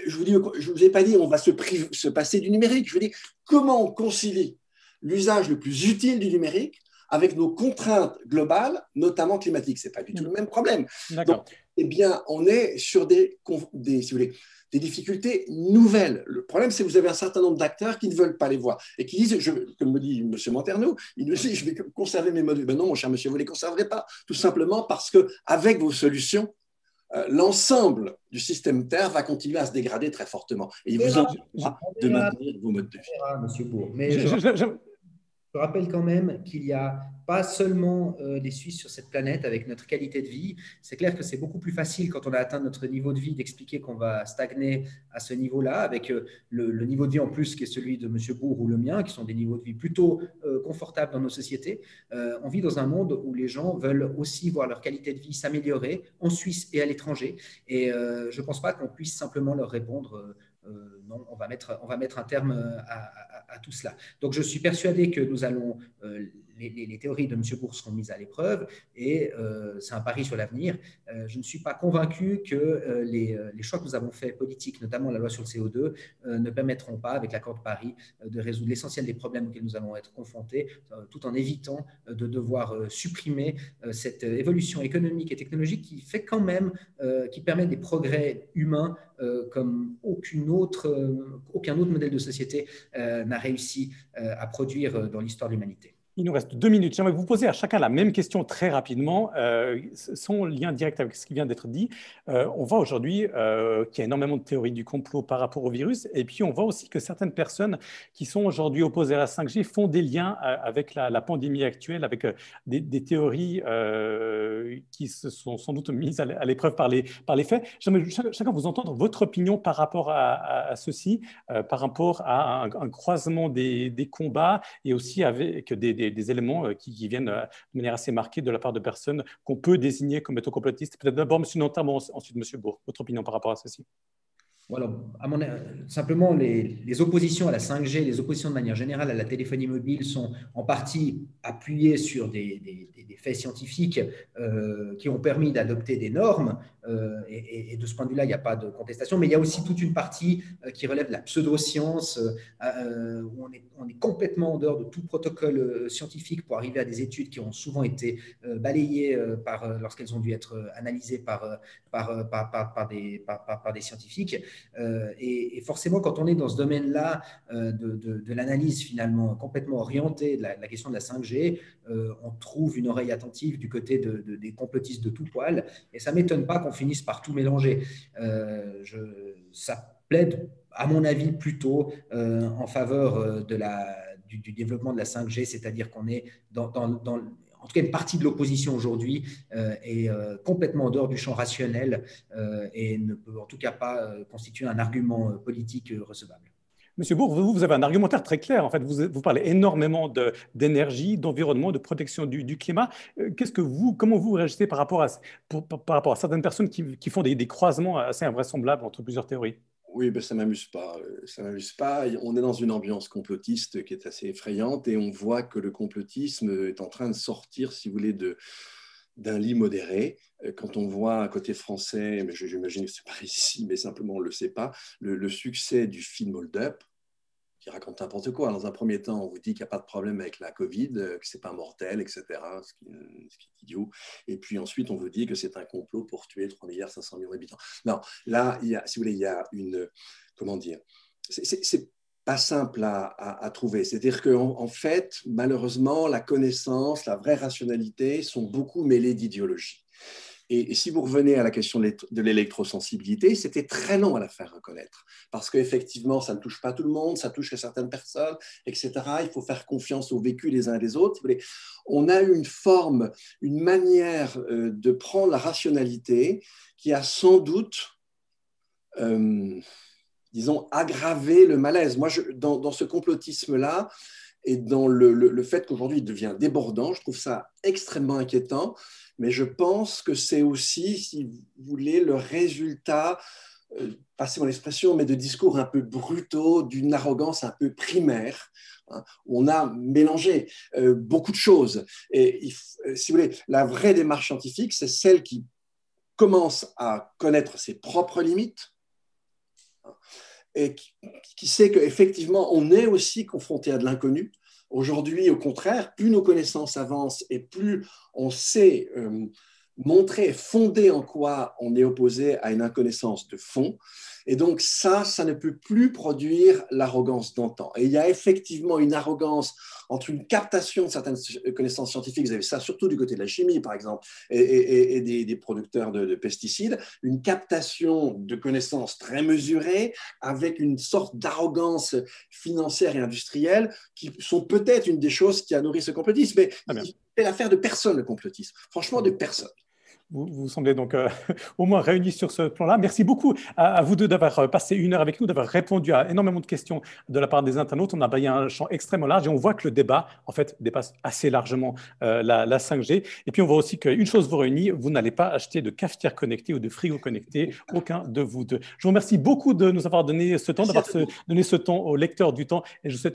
Je ne vous ai pas dit on va se passer du numérique. Je vous dis comment on concilie l'usage le plus utile du numérique avec nos contraintes globales, notamment climatiques. Ce n'est pas du tout le même problème. Donc, eh bien, on est sur si vous voulez, des difficultés nouvelles. Le problème, c'est que vous avez un certain nombre d'acteurs qui ne veulent pas les voir et qui disent, comme me dit M. Monterneau, il nous dit, je vais conserver mes modules. Ben non, mon cher monsieur, vous ne les conserverez pas, tout simplement parce qu'avec vos solutions, l'ensemble du système Terre va continuer à se dégrader très fortement. Et il vous empêchera de maintenir vos modes de vie. Monsieur Bourg, mais je rappelle quand même qu'il n'y a pas seulement des Suisses sur cette planète avec notre qualité de vie. C'est clair que c'est beaucoup plus facile quand on a atteint notre niveau de vie d'expliquer qu'on va stagner à ce niveau-là, avec le niveau de vie en plus qui est celui de M. Bourg ou le mien, qui sont des niveaux de vie plutôt confortables dans nos sociétés. On vit dans un monde où les gens veulent aussi voir leur qualité de vie s'améliorer en Suisse et à l'étranger. Et je ne pense pas qu'on puisse simplement leur répondre non, on va mettre un terme à tout cela. Donc, je suis persuadé que nous allons, les théories de M. Bourg seront mises à l'épreuve et c'est un pari sur l'avenir. Je ne suis pas convaincu que les choix que nous avons faits politiques, notamment la loi sur le CO2, ne permettront pas, avec l'accord de Paris, de résoudre l'essentiel des problèmes auxquels nous allons être confrontés, tout en évitant de devoir supprimer cette évolution économique et technologique qui fait quand même, qui permet des progrès humains comme aucun autre modèle de société n'a réussi à produire dans l'histoire de l'humanité. Il nous reste 2 minutes. J'aimerais vous poser à chacun la même question très rapidement, sans lien direct avec ce qui vient d'être dit. On voit aujourd'hui qu'il y a énormément de théories du complot par rapport au virus, et puis on voit aussi que certaines personnes qui sont aujourd'hui opposées à la 5G font des liens avec la pandémie actuelle, avec des théories qui se sont sans doute mises à l'épreuve par les faits. J'aimerais chacun vous entendre votre opinion par rapport à ceci, par rapport à un croisement des combats et aussi avec des éléments qui viennent de manière assez marquée de la part de personnes qu'on peut désigner comme étant complotistes. Peut-être d'abord M. Nontard, ensuite M. Bourg. Votre opinion par rapport à ceci? Voilà, simplement, les oppositions à la 5G, les oppositions de manière générale à la téléphonie mobile sont en partie appuyées sur des faits scientifiques qui ont permis d'adopter des normes. Et de ce point de vue-là, il n'y a pas de contestation. Mais il y a aussi toute une partie qui relève de la pseudo-science, où on est complètement en dehors de tout protocole scientifique pour arriver à des études qui ont souvent été balayées lorsqu'elles ont dû être analysées par des scientifiques. Et forcément, quand on est dans ce domaine-là de l'analyse finalement complètement orientée de la question de la 5G, on trouve une oreille attentive du côté des complotistes de tout poil. Et ça ne m'étonne pas qu'on finisse par tout mélanger. Ça plaide, à mon avis, plutôt en faveur du développement de la 5G, c'est-à-dire qu'on est en tout cas, une partie de l'opposition aujourd'hui est complètement en dehors du champ rationnel et ne peut en tout cas pas constituer un argument politique recevable. Monsieur Bourg, vous avez un argumentaire très clair. En fait, vous parlez énormément d'énergie, d'environnement, de protection du climat. Comment vous réagissez par rapport à certaines personnes qui font des croisements assez invraisemblables entre plusieurs théories? Oui, ben ça ne m'amuse pas. Ça m'amuse pas. On est dans une ambiance complotiste qui est assez effrayante et on voit que le complotisme est en train de sortir, si vous voulez, d'un lit modéré. Quand on voit à côté français, mais j'imagine que ce n'est pas ici, mais simplement on ne le sait pas, le succès du film Hold Up, qui raconte n'importe quoi. Dans un premier temps, on vous dit qu'il n'y a pas de problème avec la Covid, que ce n'est pas mortel, etc., ce qui est idiot. Et puis ensuite, on vous dit que c'est un complot pour tuer 3,5 milliards d'habitants. Non, là, si vous voulez, il y a une... Comment dire? C'est pas simple à trouver. C'est-à-dire qu'en fait, malheureusement, la connaissance, la vraie rationalité sont beaucoup mêlées d'idéologie. Et si vous revenez à la question de l'électrosensibilité, c'était très long à la faire reconnaître, parce qu'effectivement, ça ne touche pas tout le monde, ça touche certaines personnes, etc. Il faut faire confiance au vécu des uns et des autres. On a une manière de prendre la rationalité qui a sans doute, disons, aggravé le malaise. Moi, dans ce complotisme-là, et dans le fait qu'aujourd'hui il devient débordant, je trouve ça extrêmement inquiétant, mais je pense que c'est aussi, si vous voulez, le résultat, passez-moi l'expression, mais de discours un peu brutaux, d'une arrogance un peu primaire, hein, où on a mélangé beaucoup de choses. Et si vous voulez, la vraie démarche scientifique, c'est celle qui commence à connaître ses propres limites, hein, et qui sait qu'effectivement, on est aussi confronté à de l'inconnu. Aujourd'hui, au contraire, plus nos connaissances avancent et plus on sait montrer, fonder en quoi on est opposé à une inconnaissance de fond. Et donc ça ne peut plus produire l'arrogance d'antan. Et il y a effectivement une arrogance entre une captation de certaines connaissances scientifiques, vous avez ça surtout du côté de la chimie par exemple, et des producteurs de pesticides, une captation de connaissances très mesurées avec une sorte d'arrogance financière et industrielle qui sont peut-être une des choses qui a nourri ce complotisme. Mais c'est l'affaire de personne, le complotisme. Franchement, de personne. Vous semblez donc au moins réunis sur ce plan-là. Merci beaucoup à vous deux d'avoir passé 1 heure avec nous, d'avoir répondu à énormément de questions de la part des internautes. On a balayé un champ extrêmement large et on voit que le débat, en fait, dépasse assez largement la 5G. Et puis, on voit aussi qu'une chose vous réunit, vous n'allez pas acheter de cafetière connectée ou de frigo connecté, aucun de vous deux. Je vous remercie beaucoup de nous avoir donné ce temps, d'avoir donné ce temps aux lecteurs du temps et je vous souhaite